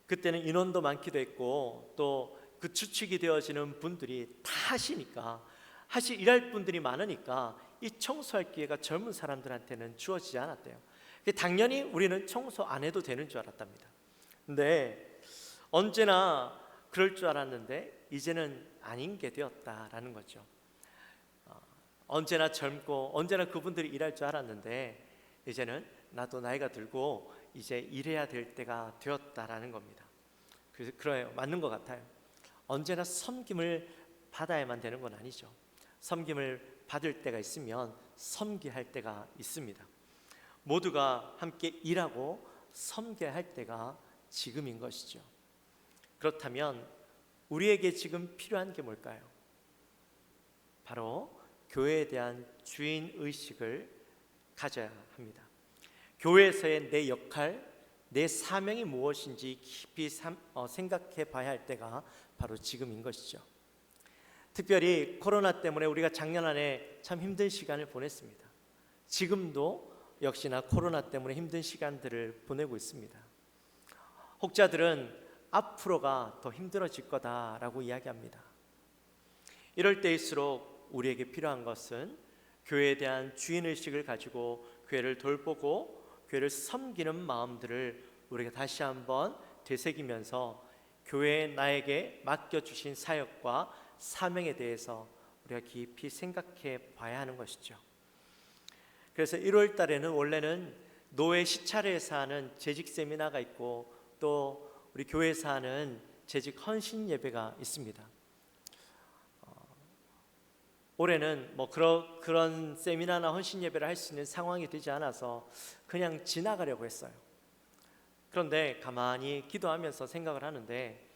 그때는 인원도 많기도 했고 또 그 주축이 되어지는 분들이 다 하시니까 일할 분들이 많으니까 이 청소할 기회가 젊은 사람들한테는 주어지지 않았대요. 당연히 우리는 청소 안 해도 되는 줄 알았답니다. 근데 언제나 그럴 줄 알았는데 이제는 아닌 게 되었다라는 거죠. 언제나 젊고 언제나 그분들이 일할 줄 알았는데 이제는 나도 나이가 들고 이제 일해야 될 때가 되었다라는 겁니다. 그래요. 맞는 것 같아요. 언제나 섬김을 받아야만 되는 건 아니죠. 섬김을 받을 때가 있으면 섬겨야 할 때가 있습니다. 모두가 함께 일하고 섬겨야 할 때가 지금인 것이죠. 그렇다면 우리에게 지금 필요한 게 뭘까요? 바로 교회에 대한 주인의식을 가져야 합니다. 교회에서의 내 역할, 내 사명이 무엇인지 깊이 생각해 봐야 할 때가 바로 지금인 것이죠. 특별히 코로나 때문에 우리가 작년 안에 참 힘든 시간을 보냈습니다. 지금도 역시나 코로나 때문에 힘든 시간들을 보내고 있습니다. 혹자들은 앞으로가 더 힘들어질 거다라고 이야기합니다. 이럴 때일수록 우리에게 필요한 것은 교회에 대한 주인의식을 가지고 교회를 돌보고 교회를 섬기는 마음들을 우리가 다시 한번 되새기면서 교회에 나에게 맡겨주신 사역과 사명에 대해서 우리가 깊이 생각해 봐야 하는 것이죠. 그래서 1월 달에는 원래는 노회 시찰회에서 하는 재직 세미나가 있고 또 우리 교회에서 하는 재직 헌신 예배가 있습니다. 올해는 그런 세미나나 헌신 예배를 할 수 있는 상황이 되지 않아서 그냥 지나가려고 했어요. 그런데 가만히 기도하면서 생각을 하는데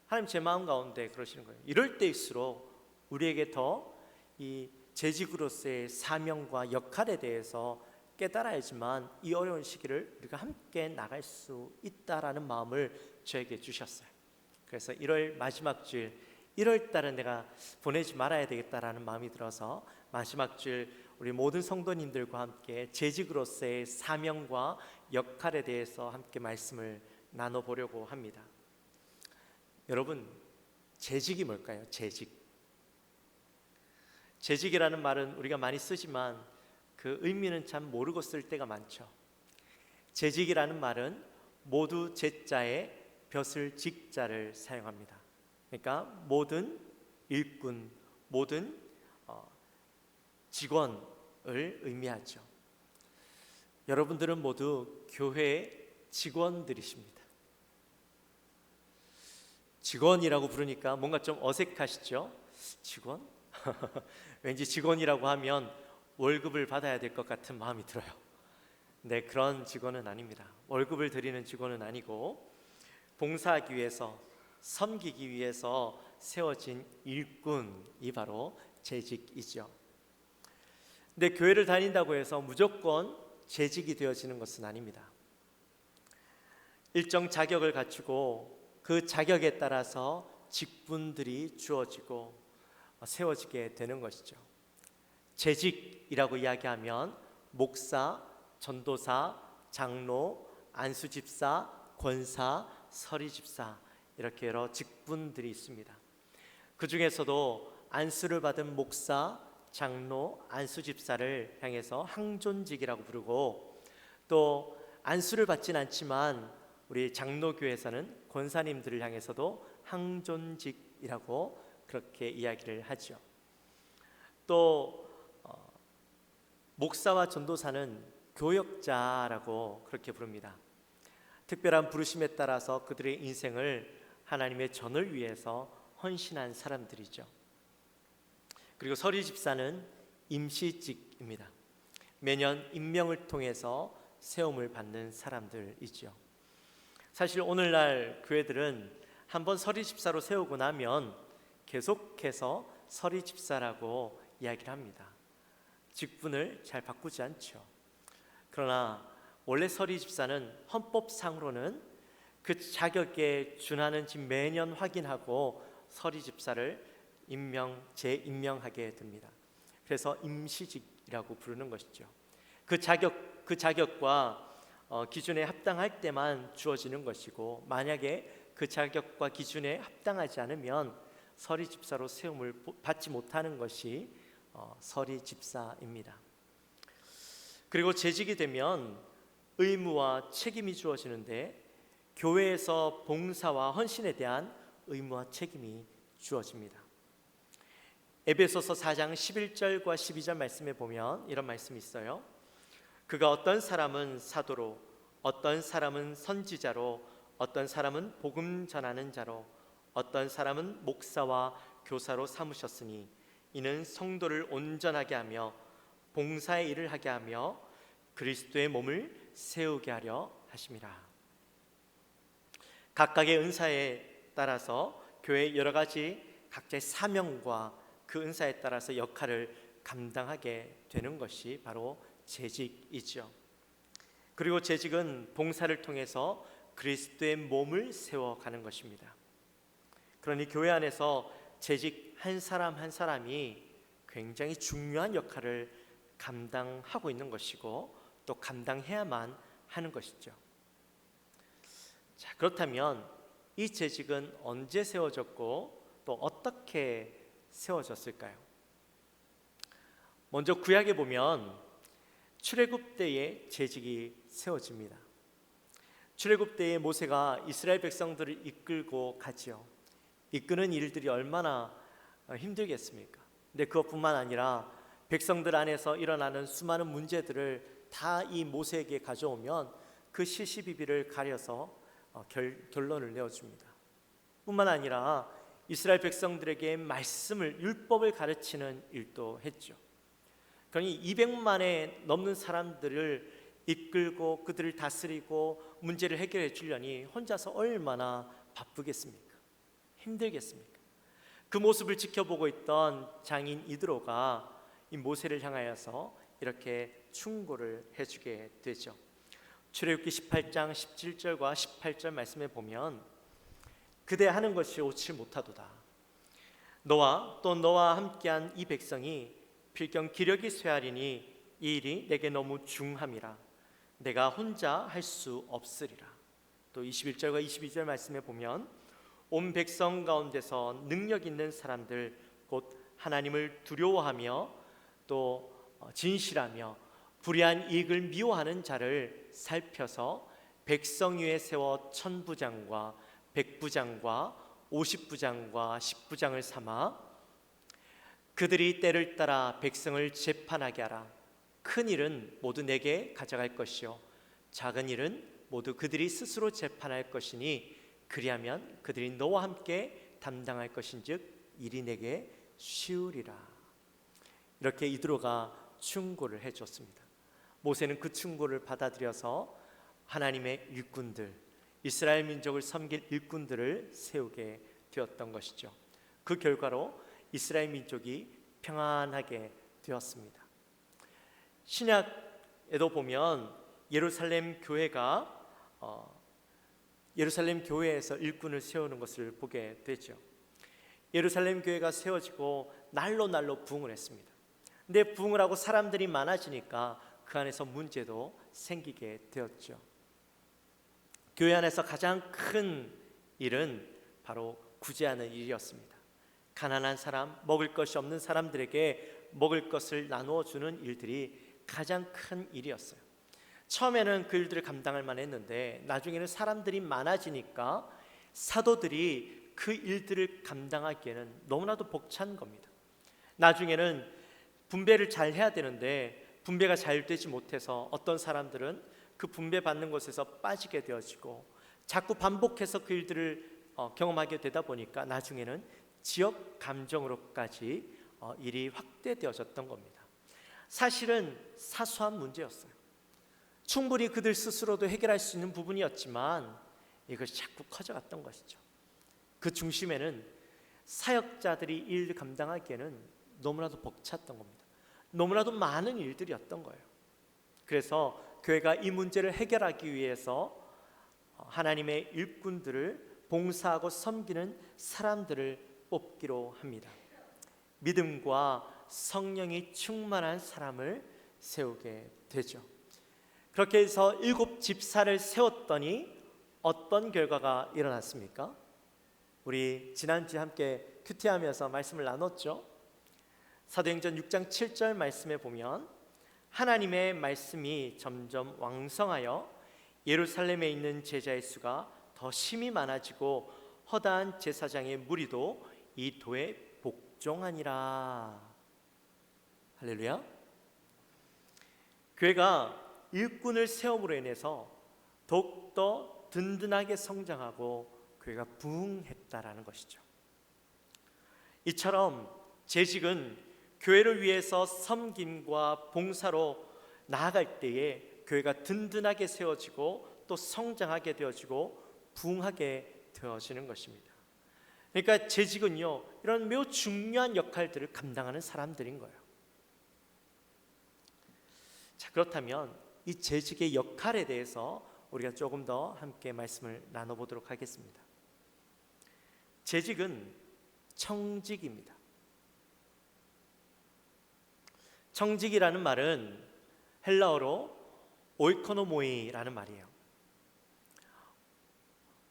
하나님 제 마음 가운데 그러시는 거예요. 이럴 때일수록 우리에게 더 이 재직으로서의 사명과 역할에 대해서 깨달아야지만 이 어려운 시기를 우리가 함께 나갈 수 있다라는 마음을 저에게 주셨어요. 그래서 1월 마지막 주일, 1월 달은 내가 보내지 말아야 되겠다라는 마음이 들어서 마지막 주일 우리 모든 성도님들과 함께 재직으로서의 사명과 역할에 대해서 함께 말씀을 나눠보려고 합니다. 여러분, 재직이 뭘까요? 재직이라는 말은 우리가 많이 쓰지만 그 의미는 참 모르고 쓸 때가 많죠. 재직이라는 말은 모두 제자에 벼슬 직자를 사용합니다. 그러니까 모든 일꾼, 모든 직원을 의미하죠. 여러분들은 모두 교회의 직원들이십니다. 직원이라고 부르니까 뭔가 좀 어색하시죠? 직원? 왠지 직원이라고 하면 월급을 받아야 될 것 같은 마음이 들어요. 네, 그런 직원은 아닙니다. 월급을 드리는 직원은 아니고 봉사하기 위해서, 섬기기 위해서 세워진 일꾼이 바로 재직이죠. 근데 교회를 다닌다고 해서 무조건 재직이 되어지는 것은 아닙니다. 일정 자격을 갖추고 그 자격에 따라서 직분들이 주어지고 세워지게 되는 것이죠. 재직이라고 이야기하면 목사, 전도사, 장로, 안수집사, 권사, 서리집사 이렇게 여러 직분들이 있습니다. 그 중에서도 안수를 받은 목사, 장로, 안수집사를 향해서 항존직이라고 부르고, 또 안수를 받진 않지만 우리 장로교에서는 권사님들을 향해서도 항존직이라고 그렇게 이야기를 하죠. 또 목사와 전도사는 교역자라고 그렇게 부릅니다. 특별한 부르심에 따라서 그들의 인생을 하나님의 전을 위해서 헌신한 사람들이죠. 그리고 서리집사는 임시직입니다. 매년 임명을 통해서 세움을 받는 사람들이죠. 사실 오늘날 교회들은 한번 서리집사로 세우고 나면 계속해서 서리집사라고 이야기를 합니다. 직분을 잘 바꾸지 않죠. 그러나 원래 서리집사는 헌법상으로는 그 자격에 준하는지 매년 확인하고 서리집사를 재임명하게 됩니다. 그래서 임시직이라고 부르는 것이죠. 그 자격과 기준에 합당할 때만 주어지는 것이고, 만약에 그 자격과 기준에 합당하지 않으면 서리집사로 세움을 받지 못하는 것이 서리집사입니다. 그리고 재직이 되면 의무와 책임이 주어지는데, 교회에서 봉사와 헌신에 대한 의무와 책임이 주어집니다. 에베소서 4장 11절과 12절 말씀에 보면 이런 말씀이 있어요. 그가 어떤 사람은 사도로, 어떤 사람은 선지자로, 어떤 사람은 복음 전하는 자로, 어떤 사람은 목사와 교사로 삼으셨으니 이는 성도를 온전하게 하며 봉사의 일을 하게 하며 그리스도의 몸을 세우게 하려 하심이라. 각각의 은사에 따라서 교회의 여러 가지 각자의 사명과 그 은사에 따라서 역할을 감당하게 되는 것이 바로 재직이죠. 그리고 재직은 봉사를 통해서 그리스도의 몸을 세워가는 것입니다. 그러니 교회 안에서 재직 한 사람 한 사람이 굉장히 중요한 역할을 감당하고 있는 것이고 또 감당해야만 하는 것이죠. 자, 그렇다면 이 재직은 언제 세워졌고 또 어떻게 세워졌을까요? 먼저 구약에 보면 출애굽 때에 재직이 세워집니다. 출애굽 때에 모세가 이스라엘 백성들을 이끌고 가지요. 이끄는 일들이 얼마나 힘들겠습니까? 근데 그것뿐만 아니라 백성들 안에서 일어나는 수많은 문제들을 다 이 모세에게 가져오면 그 시시비비를 가려서 결론을 내어줍니다. 뿐만 아니라 이스라엘 백성들에게 말씀을, 율법을 가르치는 일도 했죠. 그러니 200만에 넘는 사람들을 이끌고 그들을 다스리고 문제를 해결해 주려니 혼자서 얼마나 바쁘겠습니까? 힘들겠습니까? 그 모습을 지켜보고 있던 장인 이드로가 이 모세를 향하여서 이렇게 충고를 해주게 되죠. 출애굽기 18장 17절과 18절 말씀에 보면 그대 하는 것이 옳지 못하도다. 너와 또 너와 함께한 이 백성이 필경 기력이 쇠하리니 이 일이 내게 너무 중함이라. 내가 혼자 할 수 없으리라. 또 21절과 22절 말씀에 보면 온 백성 가운데서 능력 있는 사람들 곧 하나님을 두려워하며 또 진실하며 불의한 이익을 미워하는 자를 살펴서 백성 위에 세워 1000부장과 100부장과 50부장과 10부장을 삼아 그들이 때를 따라 백성을 재판하게 하라. 큰 일은 모두 내게 가져갈 것이요 작은 일은 모두 그들이 스스로 재판할 것이니 그리하면 그들이 너와 함께 담당할 것인즉 일이 내게 쉬우리라. 이렇게 이드로가 충고를 해줬습니다. 모세는 그 충고를 받아들여서 하나님의 일꾼들, 이스라엘 민족을 섬길 일꾼들을 세우게 되었던 것이죠. 그 결과로 이스라엘 민족이 평안하게 되었습니다. 신약에도 보면 예루살렘 교회에서 일꾼을 세우는 것을 보게 되죠. 예루살렘 교회가 세워지고 날로 부흥을 했습니다. 근데 부흥을 하고 사람들이 많아지니까 그 안에서 문제도 생기게 되었죠. 교회 안에서 가장 큰 일은 바로 구제하는 일이었습니다. 가난한 사람, 먹을 것이 없는 사람들에게 먹을 것을 나누어 주는 일들이 가장 큰 일이었어요. 처음에는 그 일들을 감당할 만했는데 나중에는 사람들이 많아지니까 사도들이 그 일들을 감당하기에는 너무나도 벅찬 겁니다. 나중에는 분배를 잘 해야 되는데 분배가 잘 되지 못해서 어떤 사람들은 그 분배받는 곳에서 빠지게 되어지고 자꾸 반복해서 그 일들을 경험하게 되다 보니까 나중에는 지역 감정으로까지 일이 확대되어졌던 겁니다. 사실은 사소한 문제였어요. 충분히 그들 스스로도 해결할 수 있는 부분이었지만 이것이 자꾸 커져갔던 것이죠. 그 중심에는 사역자들이 일 감당하기에는 너무나도 벅찼던 겁니다. 너무나도 많은 일들이었던 거예요. 그래서 교회가 이 문제를 해결하기 위해서 하나님의 일꾼들을 봉사하고 섬기는 사람들을 뽑기로 합니다. 믿음과 성령이 충만한 사람을 세우게 되죠. 그렇게 해서 7 집사를 세웠더니 어떤 결과가 일어났습니까? 우리 지난주에 함께 큐티하면서 말씀을 나눴죠. 사도행전 6장 7절 말씀에 보면 하나님의 말씀이 점점 왕성하여 예루살렘에 있는 제자의 수가 더 심히 많아지고 허다한 제사장의 무리도 이 도에 복종하니라. 할렐루야. 교회가 일꾼을 세움으로 인해서 더욱더 든든하게 성장하고 교회가 부흥했다라는 것이죠. 이처럼 재직은 교회를 위해서 섬김과 봉사로 나아갈 때에 교회가 든든하게 세워지고 또 성장하게 되어지고 부흥하게 되어지는 것입니다. 그러니까 재직은요, 이런 매우 중요한 역할들을 감당하는 사람들인 거예요. 자, 그렇다면 이 재직의 역할에 대해서 우리가 조금 더 함께 말씀을 나눠보도록 하겠습니다. 재직은 청직입니다. 청직이라는 말은 헬라어로 오이코노모이라는 말이에요.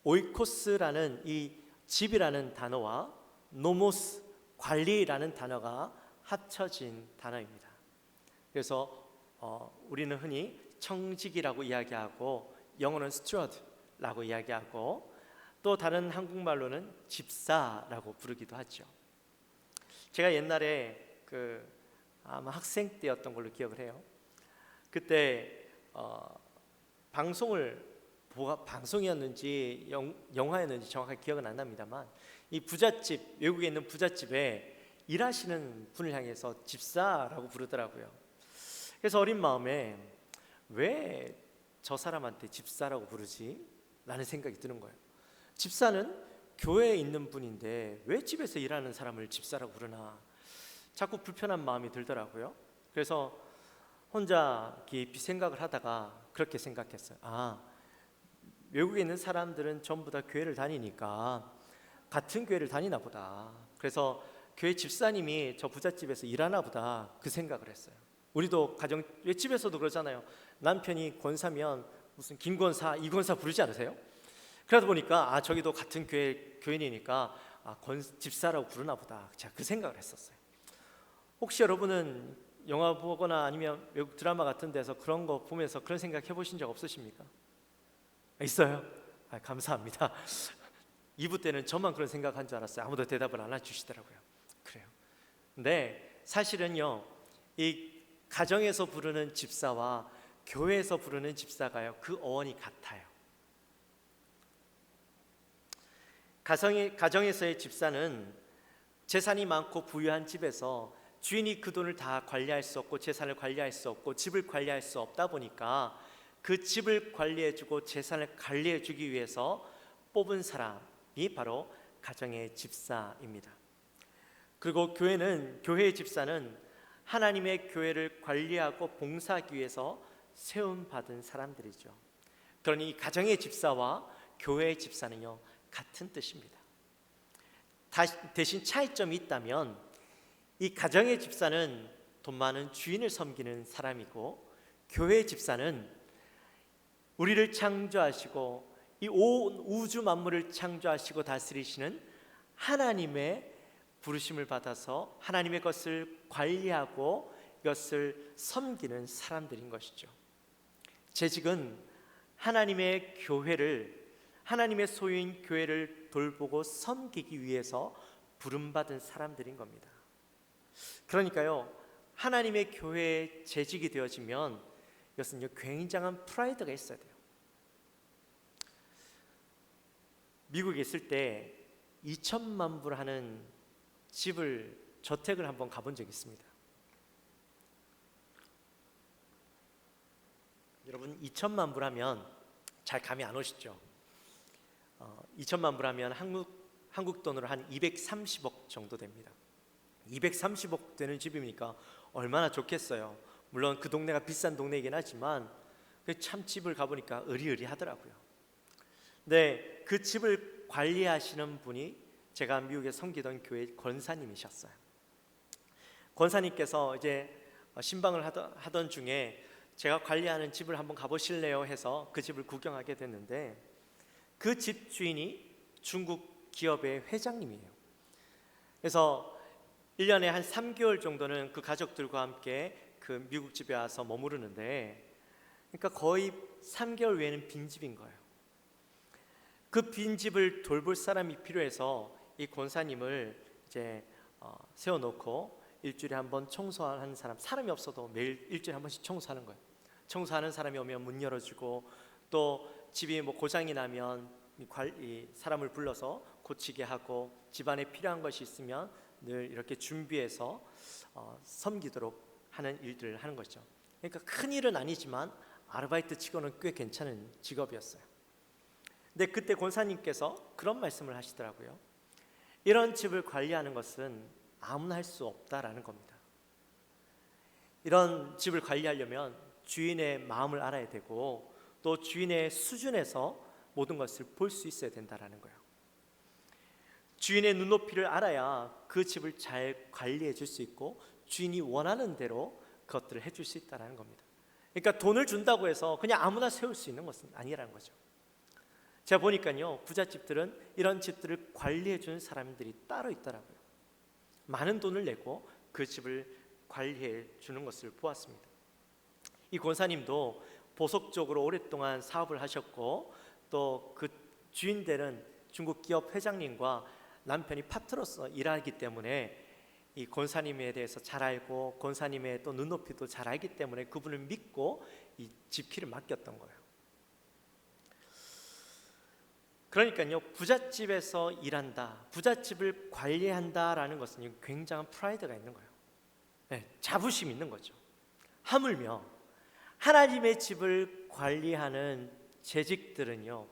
오이코스라는 이 집이라는 단어와 노모스, 관리라는 단어가 합쳐진 단어입니다. 그래서 우리는 흔히 청직이라고 이야기하고 영어는 스튜어드라고 이야기하고 또 다른 한국말로는 집사라고 부르기도 하죠. 제가 옛날에 아마 학생 때였던 걸로 기억을 해요. 그때 방송이었는지 영화였는지 정확하게 기억은 안 납니다만 이 부잣집, 외국에 있는 부잣집에 일하시는 분을 향해서 집사라고 부르더라고요. 그래서 어린 마음에 왜 저 사람한테 집사라고 부르지? 라는 생각이 드는 거예요. 집사는 교회에 있는 분인데 왜 집에서 일하는 사람을 집사라고 부르나? 자꾸 불편한 마음이 들더라고요. 그래서 혼자 깊이 생각을 하다가 그렇게 생각했어요. 외국에 있는 사람들은 전부 다 교회를 다니니까 같은 교회를 다니나 보다. 그래서 교회 집사님이 저 부잣집에서 일하나 보다, 그 생각을 했어요. 우리도 가정 집에서도 그러잖아요. 남편이 권사면 무슨 김권사, 이권사 부르지 않으세요? 그러다 보니까 저기도 같은 교인이니까 집사라고 부르나 보다. 제가 그 생각을 했었어요. 혹시 여러분은 영화 보거나 아니면 외국 드라마 같은 데서 그런 거 보면서 그런 생각 해보신 적 없으십니까? 있어요? 감사합니다. 2부 때는 저만 그런 생각한 줄 알았어요. 아무도 대답을 안 해주시더라고요. 그래요. 근데 사실은요, 이 가정에서 부르는 집사와 교회에서 부르는 집사가요, 그 어원이 같아요. 가정에서의 집사는 재산이 많고 부유한 집에서 주인이 그 돈을 다 관리할 수 없고 재산을 관리할 수 없고 집을 관리할 수 없다 보니까 그 집을 관리해주고 재산을 관리해주기 위해서 뽑은 사람이 바로 가정의 집사입니다. 그리고 교회의 집사는 하나님의 교회를 관리하고 봉사하기 위해서 세움받은 사람들이죠. 그러니 이 가정의 집사와 교회의 집사는요, 같은 뜻입니다. 대신 차이점이 있다면 이 가정의 집사는 돈 많은 주인을 섬기는 사람이고, 교회의 집사는 우리를 창조하시고 이 온 우주 만물을 창조하시고 다스리시는 하나님의 부르심을 받아서 하나님의 것을 관리하고 이것을 섬기는 사람들인 것이죠. 재직은 하나님의 교회를, 하나님의 소유인 교회를 돌보고 섬기기 위해서 부름받은 사람들인 겁니다. 그러니까요, 하나님의 교회에 재직이 되어지면 이것은 굉장한 프라이드가 있어야 돼요. 미국에 있을 때 2천만 불 하는 저택을 한번 가본 적이 있습니다. 여러분, 2천만 불 하면 잘 감이 안 오시죠? 2천만 불 하면 한국 돈으로 한 230억 정도 됩니다. 230억 되는 집이니까 얼마나 좋겠어요. 물론 그 동네가 비싼 동네이긴 하지만 참 집을 가보니까 의리의리하더라고요. 근데 그 집을 관리하시는 분이 제가 미국에 섬기던 교회 권사님이셨어요. 권사님께서 이제 신방을 하던 중에 제가 관리하는 집을 한번 가보실래요 해서 그 집을 구경하게 됐는데, 그 집 주인이 중국 기업의 회장님이에요. 그래서 1년에 한 3개월 정도는 그 가족들과 함께 그 미국 집에 와서 머무르는데, 그러니까 거의 3개월 외에는 빈집인 거예요. 그 빈집을 돌볼 사람이 필요해서 이 권사님을 이제 세워놓고 일주일에 한 번 청소하는 사람이 없어도 매일 일주일에 한 번씩 청소하는 거예요. 청소하는 사람이 오면 문 열어주고, 또 집이 고장이 나면 이 사람을 불러서 고치게 하고, 집안에 필요한 것이 있으면 늘 이렇게 준비해서 섬기도록 하는 일들을 하는 거죠. 그러니까 큰 일은 아니지만 아르바이트 치고는 꽤 괜찮은 직업이었어요. 근데 그때 권사님께서 그런 말씀을 하시더라고요. 이런 집을 관리하는 것은 아무나 할 수 없다라는 겁니다. 이런 집을 관리하려면 주인의 마음을 알아야 되고, 또 주인의 수준에서 모든 것을 볼 수 있어야 된다라는 거예요. 주인의 눈높이를 알아야 그 집을 잘 관리해 줄 수 있고, 주인이 원하는 대로 그것들을 해줄 수 있다는 겁니다. 그러니까 돈을 준다고 해서 그냥 아무나 세울 수 있는 것은 아니라는 거죠. 제가 보니까요, 부잣집들은 이런 집들을 관리해 주는 사람들이 따로 있더라고요. 많은 돈을 내고 그 집을 관리해 주는 것을 보았습니다. 이 권사님도 보석적으로 오랫동안 사업을 하셨고, 또 그 주인되는 중국 기업 회장님과 남편이 파트너로서 일하기 때문에 이 권사님에 대해서 잘 알고, 권사님의 또 눈높이도 잘 알기 때문에 그분을 믿고 이 집키를 맡겼던 거예요. 그러니까요, 부잣집에서 일한다, 부잣집을 관리한다라는 것은 굉장한 프라이드가 있는 거예요. 자부심이 있는 거죠. 하물며 하나님의 집을 관리하는 재직들은요,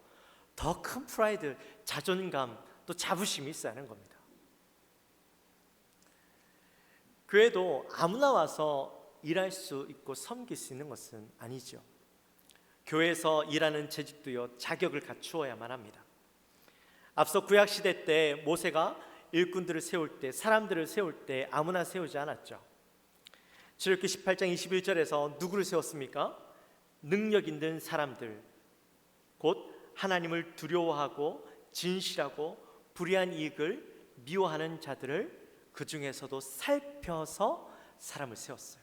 더 큰 프라이드, 자존감, 또 자부심이 있어야 하는 겁니다. 교회도 아무나 와서 일할 수 있고 섬길 수 있는 것은 아니죠. 교회에서 일하는 재직도요, 자격을 갖추어야만 합니다. 앞서 구약 시대 때 모세가 일꾼들을 세울 때, 사람들을 세울 때 아무나 세우지 않았죠. 출애굽기 18장 21절에서 누구를 세웠습니까? 능력 있는 사람들, 곧 하나님을 두려워하고 진실하고 불의한 이익을 미워하는 자들을 그 중에서도 살펴서 사람을 세웠어요.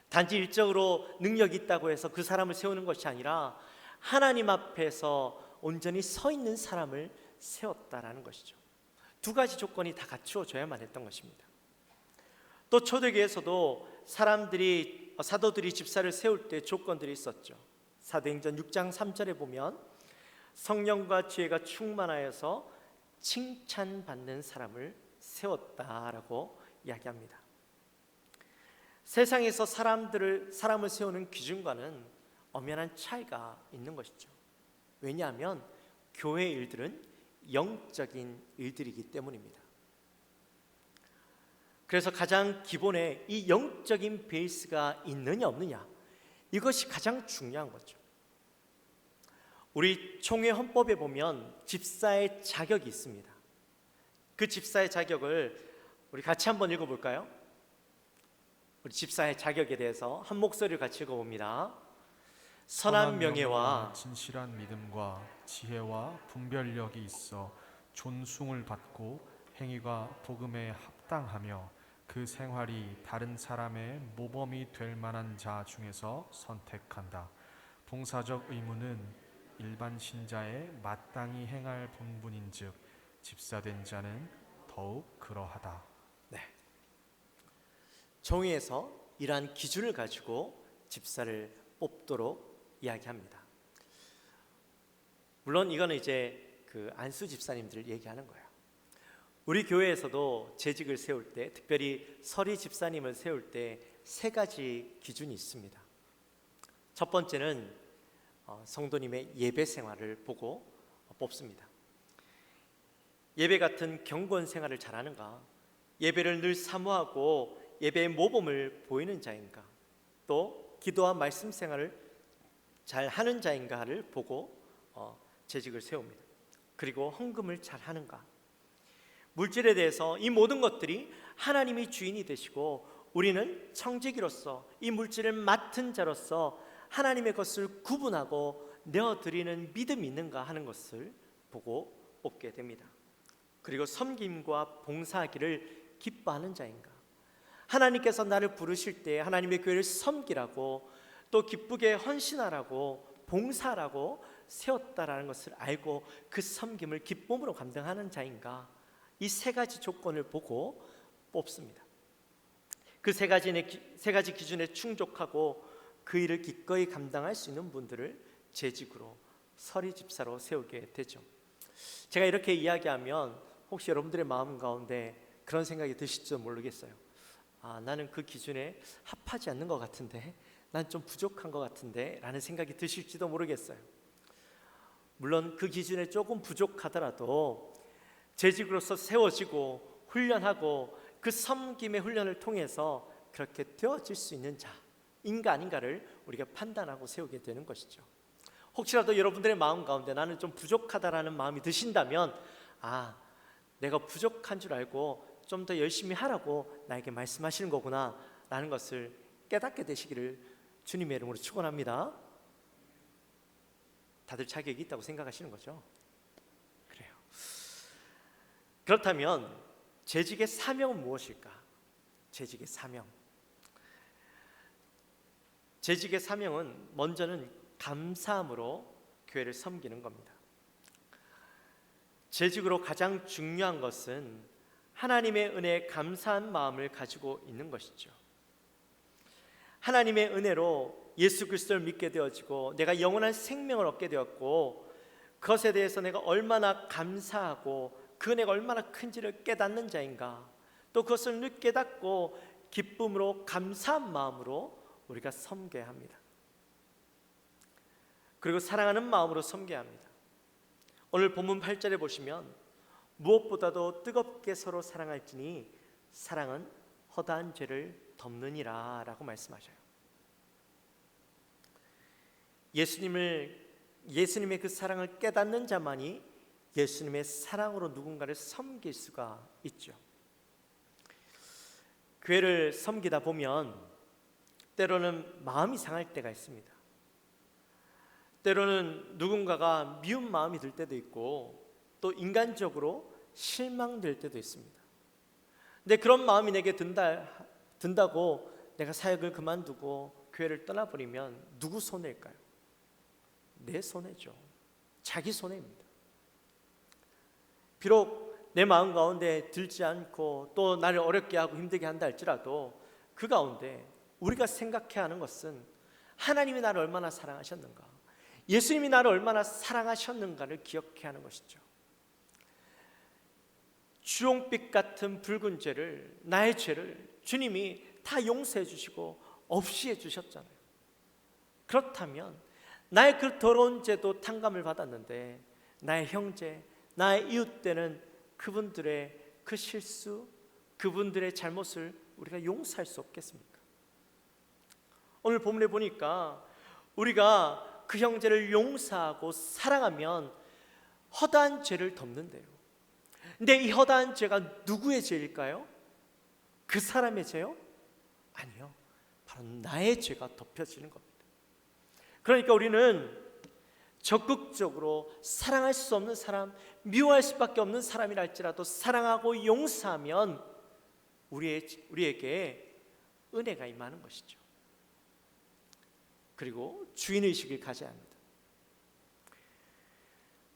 단지 일적으로 능력이 있다고 해서 그 사람을 세우는 것이 아니라 하나님 앞에서 온전히 서 있는 사람을 세웠다라는 것이죠. 두 가지 조건이 다 갖추어져야만 했던 것입니다. 또 초대교회에서도 사도들이 집사를 세울 때 조건들이 있었죠. 사도행전 6장 3절에 보면 성령과 지혜가 충만하여서 칭찬받는 사람을 세웠다라고 이야기합니다. 세상에서 사람을 세우는 기준과는 엄연한 차이가 있는 것이죠. 왜냐하면 교회 일들은 영적인 일들이기 때문입니다. 그래서 가장 기본에 이 영적인 베이스가 있느냐 없느냐, 이것이 가장 중요한 거죠. 우리 총회 헌법에 보면 집사의 자격이 있습니다. 그 집사의 자격을 우리 같이 한번 읽어볼까요? 우리 집사의 자격에 대해서 한 목소리를 같이 읽어봅니다. 선한 명예와 진실한 믿음과 지혜와 분별력이 있어 존숭을 받고 행위가 복음에 합당하며 그 생활이 다른 사람의 모범이 될 만한 자 중에서 선택한다. 봉사적 의무는 일반 신자의 마땅히 행할 본분인즉 집사된 자는 더욱 그러하다. 네. 총회에서 이러한 기준을 가지고 집사를 뽑도록 이야기합니다. 물론 이거는 이제 그 안수 집사님들을 얘기하는 거예요. 우리 교회에서도 재직을 세울 때, 특별히 서리 집사님을 세울 때 세 가지 기준이 있습니다. 첫 번째는 성도님의 예배 생활을 보고 뽑습니다. 예배 같은 경건 생활을 잘하는가, 예배를 늘 사모하고 예배의 모범을 보이는 자인가, 또 기도와 말씀 생활을 잘 하는 자인가를 보고 재직을 세웁니다. 그리고 헌금을 잘 하는가. 물질에 대해서 이 모든 것들이 하나님이 주인이 되시고 우리는 청지기로서 이 물질을 맡은 자로서 하나님의 것을 구분하고 내어드리는 믿음이 있는가 하는 것을 보고 뽑게 됩니다. 그리고 섬김과 봉사하기를 기뻐하는 자인가, 하나님께서 나를 부르실 때 하나님의 교회를 섬기라고 또 기쁘게 헌신하라고 봉사라고 세웠다라는 것을 알고 그 섬김을 기쁨으로 감당하는 자인가, 이 세 가지 조건을 보고 뽑습니다. 그 세 가지 기준에 충족하고 그 일을 기꺼이 감당할 수 있는 분들을 재직으로 서리 집사로 세우게 되죠. 제가 이렇게 이야기하면 혹시 여러분들의 마음 가운데 그런 생각이 드실지도 모르겠어요. 나는 그 기준에 합하지 않는 것 같은데, 난 좀 부족한 것 같은데 라는 생각이 드실지도 모르겠어요. 물론 그 기준에 조금 부족하더라도 재직으로서 세워지고 훈련하고 그 섬김의 훈련을 통해서 그렇게 되어질 수 있는 자인가 아닌가를 우리가 판단하고 세우게 되는 것이죠. 혹시라도 여러분들의 마음 가운데 나는 좀 부족하다라는 마음이 드신다면, 내가 부족한 줄 알고 좀 더 열심히 하라고 나에게 말씀하시는 거구나 라는 것을 깨닫게 되시기를 주님의 이름으로 축원합니다. 다들 자격이 있다고 생각하시는 거죠? 그래요. 그렇다면 재직의 사명은 무엇일까? 재직의 사명. 재직의 사명은 먼저는 감사함으로 교회를 섬기는 겁니다. 재직으로 가장 중요한 것은 하나님의 은혜에 감사한 마음을 가지고 있는 것이죠. 하나님의 은혜로 예수 그리스도를 믿게 되어지고 내가 영원한 생명을 얻게 되었고, 그것에 대해서 내가 얼마나 감사하고 그 은혜가 얼마나 큰지를 깨닫는 자인가, 또 그것을 늘 깨닫고 기쁨으로 감사한 마음으로 우리가 섬겨야 합니다. 그리고 사랑하는 마음으로 섬겨야 합니다. 오늘 본문 8절에 보시면 무엇보다도 뜨겁게 서로 사랑할지니 사랑은 허다한 죄를 덮느니라 라고 말씀하셔요. 예수님의 그 사랑을 깨닫는 자만이 예수님의 사랑으로 누군가를 섬길 수가 있죠. 교회를 섬기다 보면 때로는 마음이 상할 때가 있습니다. 때로는 누군가가 미운 마음이 들 때도 있고 또 인간적으로 실망될 때도 있습니다. 근데 그런 마음이 내게 든다고 내가 사역을 그만두고 교회를 떠나버리면 누구 손해일까요? 내 손해죠. 자기 손해입니다. 비록 내 마음 가운데 들지 않고 또 나를 어렵게 하고 힘들게 한다 할지라도 그 가운데 우리가 생각해야 하는 것은 하나님이 나를 얼마나 사랑하셨는가, 예수님이 나를 얼마나 사랑하셨는가를 기억해야 하는 것이죠. 주홍빛 같은 붉은 죄를, 나의 죄를 주님이 다 용서해 주시고 없이 해 주셨잖아요. 그렇다면 나의 그 더러운 죄도 탕감을 받았는데 나의 형제, 나의 이웃 되는 그분들의 그 실수, 그분들의 잘못을 우리가 용서할 수 없겠습니까? 오늘 본문에 보니까 우리가 그 형제를 용서하고 사랑하면 허다한 죄를 덮는데요. 근데 이 허다한 죄가 누구의 죄일까요? 그 사람의 죄요? 아니요. 바로 나의 죄가 덮여지는 겁니다. 그러니까 우리는 적극적으로 사랑할 수 없는 사람, 미워할 수밖에 없는 사람이라 할지라도 사랑하고 용서하면 우리에게 은혜가 임하는 것이죠. 그리고 주인의식을 가져야 합니다.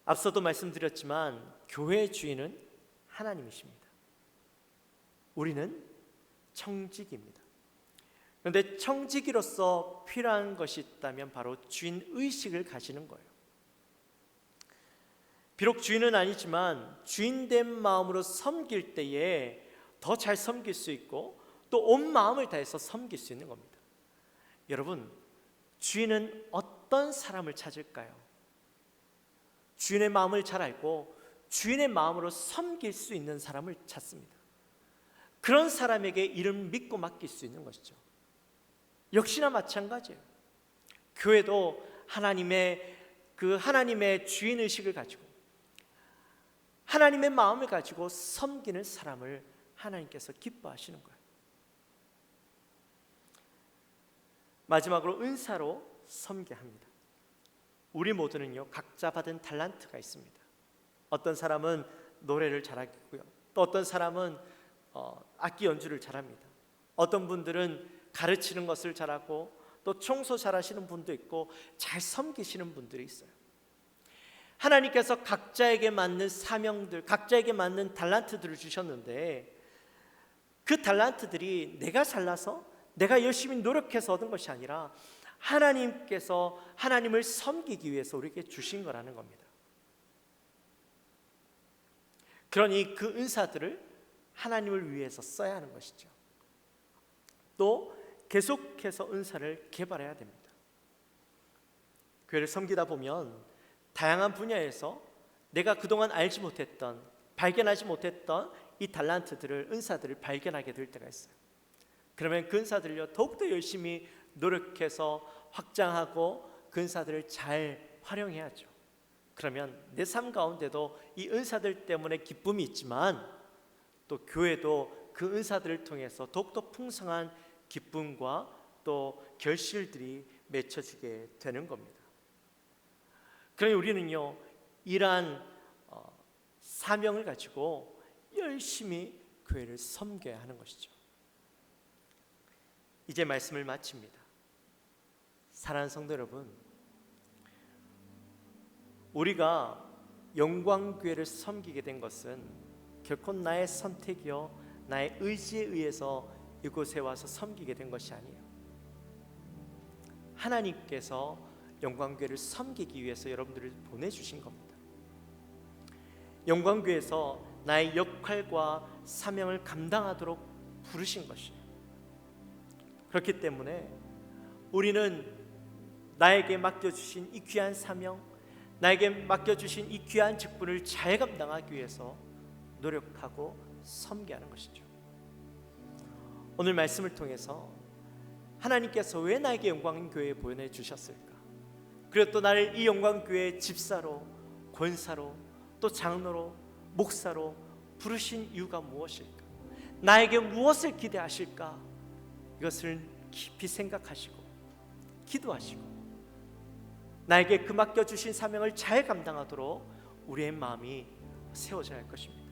앞서도 말씀드렸지만 교회의 주인은 하나님이십니다. 우리는 청지기입니다. 그런데 청지기로서 필요한 것이 있다면 바로 주인의식을 가지는 거예요. 비록 주인은 아니지만 주인된 마음으로 섬길 때에 더 잘 섬길 수 있고 또 온 마음을 다해서 섬길 수 있는 겁니다. 여러분, 주인은 어떤 사람을 찾을까요? 주인의 마음을 잘 알고 주인의 마음으로 섬길 수 있는 사람을 찾습니다. 그런 사람에게 이름 믿고 맡길 수 있는 것이죠. 역시나 마찬가지예요. 교회도 하나님의 주인의식을 가지고 하나님의 마음을 가지고 섬기는 사람을 하나님께서 기뻐하시는 거예요. 마지막으로 은사로 섬겨야 합니다. 우리 모두는요, 각자 받은 달란트가 있습니다. 어떤 사람은 노래를 잘하고요, 또 어떤 사람은 악기 연주를 잘합니다. 어떤 분들은 가르치는 것을 잘하고 또 청소 잘하시는 분도 있고 잘 섬기시는 분들이 있어요. 하나님께서 각자에게 맞는 사명들, 각자에게 맞는 달란트들을 주셨는데 그 달란트들이 내가 잘나서 내가 열심히 노력해서 얻은 것이 아니라 하나님께서 하나님을 섬기기 위해서 우리에게 주신 거라는 겁니다. 그러니 그 은사들을 하나님을 위해서 써야 하는 것이죠. 또 계속해서 은사를 개발해야 됩니다. 교회를 섬기다 보면 다양한 분야에서 내가 그동안 알지 못했던, 발견하지 못했던 이 달란트들을, 은사들을 발견하게 될 때가 있어요. 그러면 그 은사들을요, 더욱더 열심히 노력해서 확장하고 그 은사들을 잘 활용해야죠. 그러면 내 삶 가운데도 이 은사들 때문에 기쁨이 있지만 또 교회도 그 은사들을 통해서 더욱더 풍성한 기쁨과 또 결실들이 맺혀지게 되는 겁니다. 그러니 우리는요, 이러한 사명을 가지고 열심히 교회를 섬겨야 하는 것이죠. 이제 말씀을 마칩니다. 사랑하는 성도 여러분, 우리가 영광교회를 섬기게 된 것은 결코 나의 선택이요 나의 의지에 의해서 이곳에 와서 섬기게 된 것이 아니에요. 하나님께서 영광교회를 섬기기 위해서 여러분들을 보내주신 겁니다. 영광교회에서 나의 역할과 사명을 감당하도록 부르신 것이에요. 그렇기 때문에 우리는 나에게 맡겨주신 이 귀한 사명, 나에게 맡겨주신 이 귀한 직분을 잘 감당하기 위해서 노력하고 섬겨야 하는 것이죠. 오늘 말씀을 통해서 하나님께서 왜 나에게 영광교회 보내주셨을까? 그리고 또 나를 이 영광교회 집사로, 권사로, 또 장로로, 목사로 부르신 이유가 무엇일까? 나에게 무엇을 기대하실까? 이것을 깊이 생각하시고 기도하시고 나에게 그 맡겨주신 사명을 잘 감당하도록 우리의 마음이 세워져야 할 것입니다.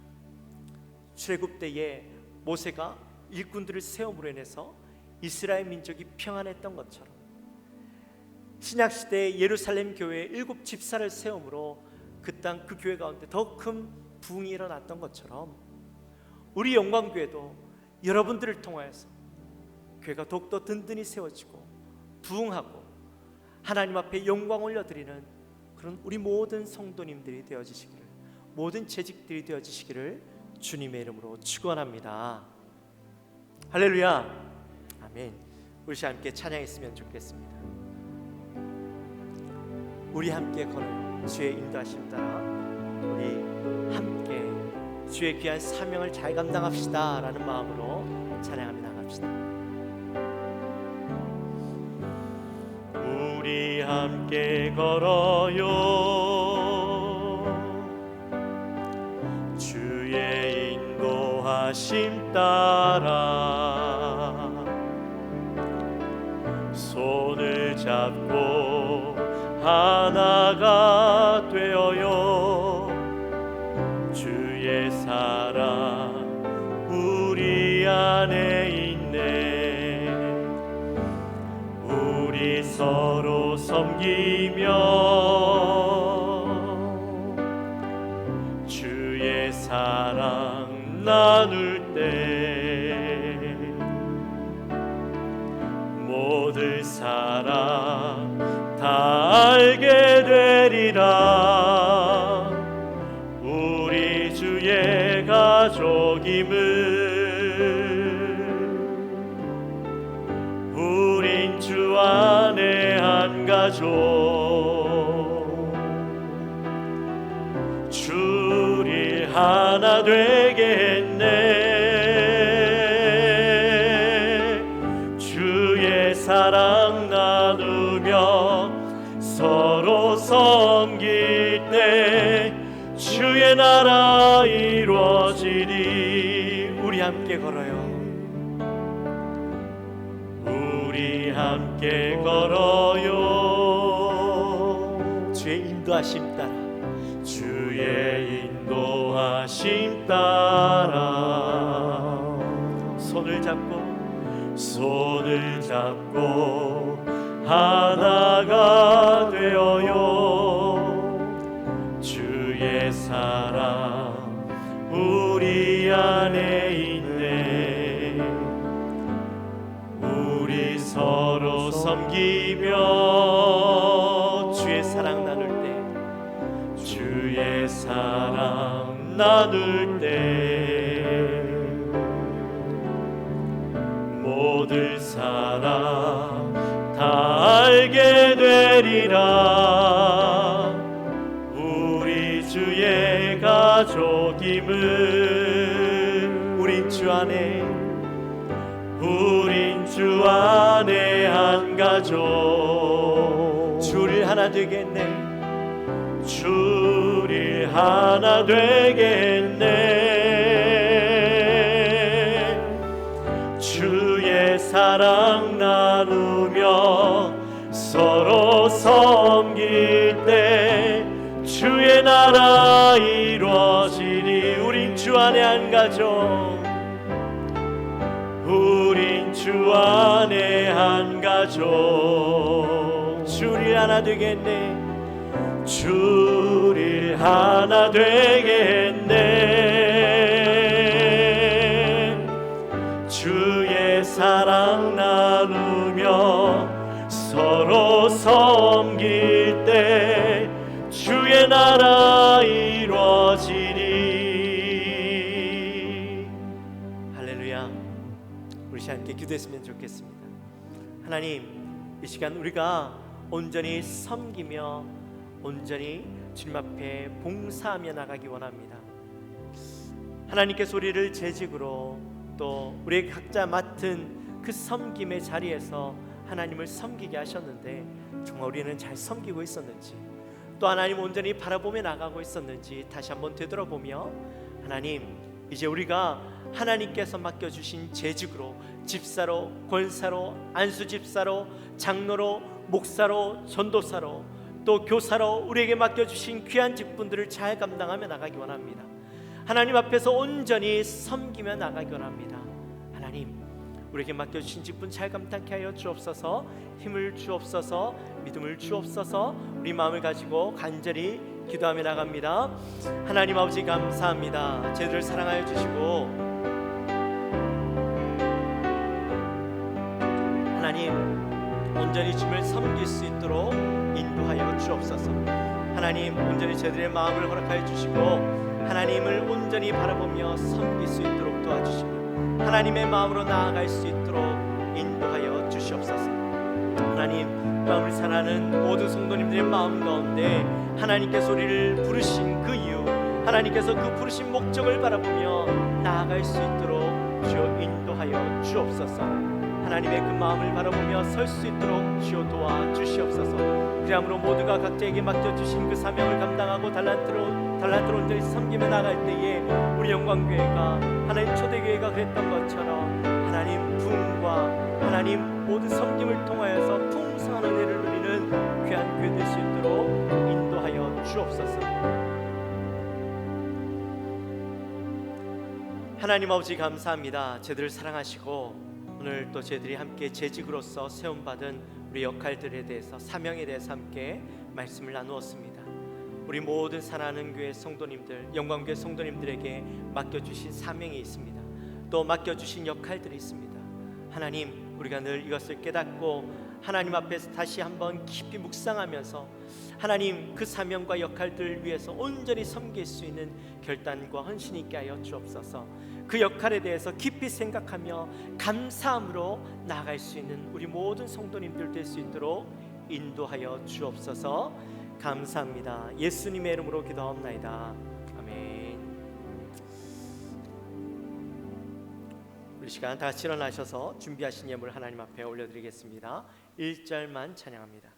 출애굽 때에 모세가 일꾼들을 세움으로 인해서 이스라엘 민족이 평안했던 것처럼 신약시대의 예루살렘 교회에 7 집사를 세움으로 그 땅 그 교회 가운데 더 큰 부흥이 일어났던 것처럼 우리 영광교회도 여러분들을 통하여서 교회가 더욱더 든든히 세워지고 부흥하고 하나님 앞에 영광 올려드리는 그런 우리 모든 성도님들이 되어지시기를, 모든 재직들이 되어지시기를 주님의 이름으로 축원합니다. 할렐루야. 아멘. 우리 함께 찬양했으면 좋겠습니다. 우리 함께 걸어요. 주의 인도하심 따라 우리 함께 주의 귀한 사명을 잘 감당합시다 라는 마음으로 찬양하며 나갑시다. 우리 함께 걸어요. 주의 인도하심 따라 손을 잡고 하나가 되어요. 주의 사랑 우리 안에 있네. 우리 서로 섬기며 주의 사랑 나눌 때 모든 사랑 다 알게 되리라. 우리 주의 가족임을 우린 주 안에 한 가족. 주를 하나 되겠네. 주의 사랑 나누며 서로 섬길 때 주의 나라 이루어지리. 우리 함께 걸어요. 우리 함께 걸어요. 주의 인도하심 따라 주의 인도하심 따라 손을 잡고 하나가 되어요. 주의 사랑 우리 안에 있네. 우리 서로 섬기며 주의 사랑 나눌 때 주의 사랑 나눌 때 모든 사랑 다 알게 되리라. 우리 주의 가족임을 우린 주 안에 한 가족. 주를 하나 되겠네. 주를 하나 되겠네. 주의 사랑 나누며 서로 섬길 때 주의 나라 이루어지니. 우린 주 안에 한 가족. 우린 주 안에 한 가족. 주를 하나 되겠네. 주를 하나 되겠네. 주의 사랑 나누며 서로 섬길 때 주의 나라 이루어지니. 할렐루야. 우리 함께 기도했으면 좋겠습니다. 하나님, 이 시간 우리가 온전히 섬기며 온전히 주님 앞에 봉사하며 나가기 원합니다. 하나님께서 우리를 재직으로 또 우리 각자 맡은 그 섬김의 자리에서 하나님을 섬기게 하셨는데 정말 우리는 잘 섬기고 있었는지, 또 하나님 온전히 바라보며 나가고 있었는지 다시 한번 되돌아보며, 하나님 이제 우리가 하나님께서 맡겨주신 재직으로, 집사로, 권사로, 안수집사로, 장로로, 목사로, 전도사로, 또 교사로 우리에게 맡겨주신 귀한 직분들을 잘 감당하며 나가기 원합니다. 하나님 앞에서 온전히 섬기며 나가기 원합니다. 하나님, 우리에게 맡겨주신 직분 잘 감당케 하여 주옵소서. 힘을 주옵소서. 믿음을 주옵소서. 우리 마음을 가지고 간절히 기도하며 나갑니다. 하나님 아버지 감사합니다. 저희들을 사랑하여 주시고, 하나님 온전히 주님을 섬길 수 있도록 인도하여 주옵소서. 하나님 온전히 저희들의 마음을 허락하여 주시고, 하나님을 온전히 바라보며 섬길 수 있도록 도와주시고, 하나님의 마음으로 나아갈 수 있도록 인도하여 주시옵소서. 하나님, 마음을 사랑하는 모든 성도님들의 마음 가운데 하나님께서 우리를 부르신 그 이유, 하나님께서 그 부르신 목적을 바라보며 나아갈 수 있도록 주여 인도하여 주옵소서. 하나님의 그 마음을 바라보며 설 수 있도록 주여 도와주시옵소서. 그러므로 모두가 각자에게 맡겨주신 그 사명을 감당하고 달란트로 온전히 섬기며 나갈 때에 우리 영광교회가 하나님 초대교회가 그랬던 것처럼 하나님 부흥과 하나님 모든 섬김을 통하여서 풍성한 은혜를 누리는 귀한 교회 될 수 있도록 인도하여 주옵소서. 하나님 아버지 감사합니다. 저희들을 사랑하시고 오늘 또 저희들이 함께 재직으로서 세움받은 우리 역할들에 대해서, 사명에 대해서 함께 말씀을 나누었습니다. 우리 모든 사랑하는 교회 성도님들, 영광교회 성도님들에게 맡겨주신 사명이 있습니다. 또 맡겨주신 역할들이 있습니다. 하나님, 우리가 늘 이것을 깨닫고 하나님 앞에서 다시 한번 깊이 묵상하면서 하나님 그 사명과 역할들을 위해서 온전히 섬길 수 있는 결단과 헌신이 있게 하여 주옵소서. 그 역할에 대해서 깊이 생각하며 감사함으로 나아갈 수 있는 우리 모든 성도님들 될 수 있도록 인도하여 주옵소서. 감사합니다. 예수님의 이름으로 기도하옵나이다. 아멘. 우리 시간 다 같이 일어나셔서 준비하신 예물 하나님 앞에 올려드리겠습니다. 1절만 찬양합니다.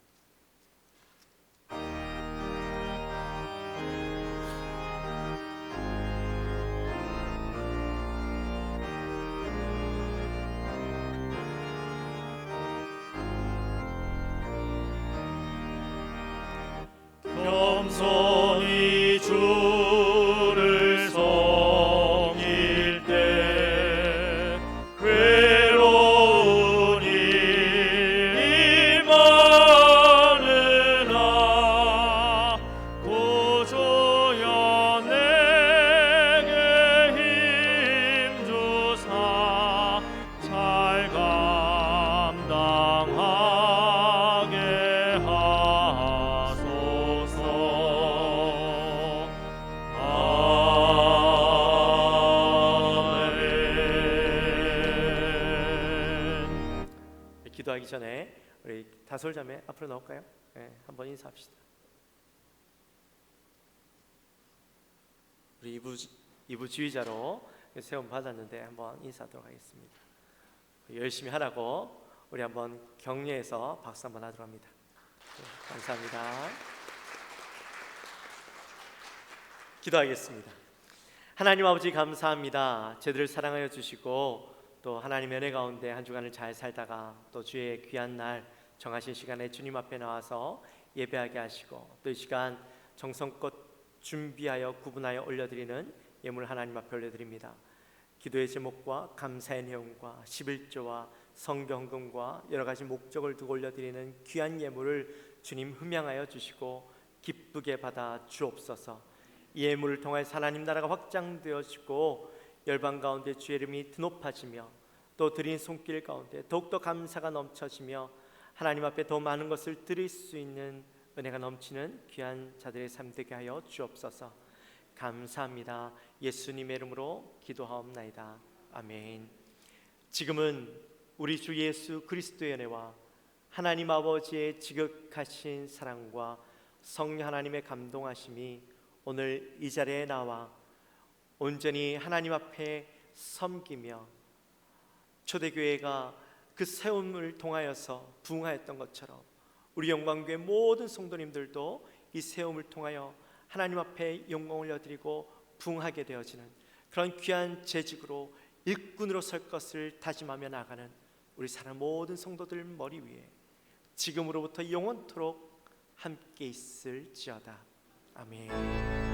겸손히 주를 섬길 때 괴로운 일이 많으나 구주여 내게 힘주사 잘 감당하게 하소서. 기도하기 전에 우리 다솔자매 앞으로 나올까요? 네, 한번 인사합시다. 우리 이부 지휘자로 세움 받았는데 한번 인사하도록 하겠습니다. 열심히 하라고 우리 한번 격려해서 박수 한번 하도록 합니다. 네, 감사합니다. 기도하겠습니다. 하나님 아버지 감사합니다. 저희들을 사랑하여 주시고 또 하나님의 은혜 가운데 한 주간을 잘 살다가 또 주의 귀한 날 정하신 시간에 주님 앞에 나와서 예배하게 하시고, 또 이 시간 정성껏 준비하여 구분하여 올려드리는 예물 하나님 앞에 올려드립니다. 기도의 제목과 감사의 내용과 11조와 성경금과 여러 가지 목적을 두고 올려드리는 귀한 예물을 주님 흠양하여 주시고 기쁘게 받아 주옵소서. 이 예물을 통해 하나님 나라가 확장되어지고 열방 가운데 주의 이름이 드높아지며 또 드린 손길 가운데 더욱더 감사가 넘쳐지며 하나님 앞에 더 많은 것을 드릴 수 있는 은혜가 넘치는 귀한 자들의 삶 되게 하여 주옵소서. 감사합니다. 예수님의 이름으로 기도하옵나이다. 아멘. 지금은 우리 주 예수 그리스도의 은혜와 하나님 아버지의 지극하신 사랑과 성령 하나님의 감동하심이 오늘 이 자리에 나와 온전히 하나님 앞에 섬기며 초대교회가 그 세움을 통하여서 부흥하였던 것처럼 우리 영광교회 모든 성도님들도 이 세움을 통하여 하나님 앞에 영광을 올려드리고 부흥하게 되어지는 그런 귀한 재직으로 일꾼으로 설 것을 다짐하며 나가는 우리 사랑 모든 성도들 머리 위에 지금으로부터 영원토록 함께 있을지어다. 아멘.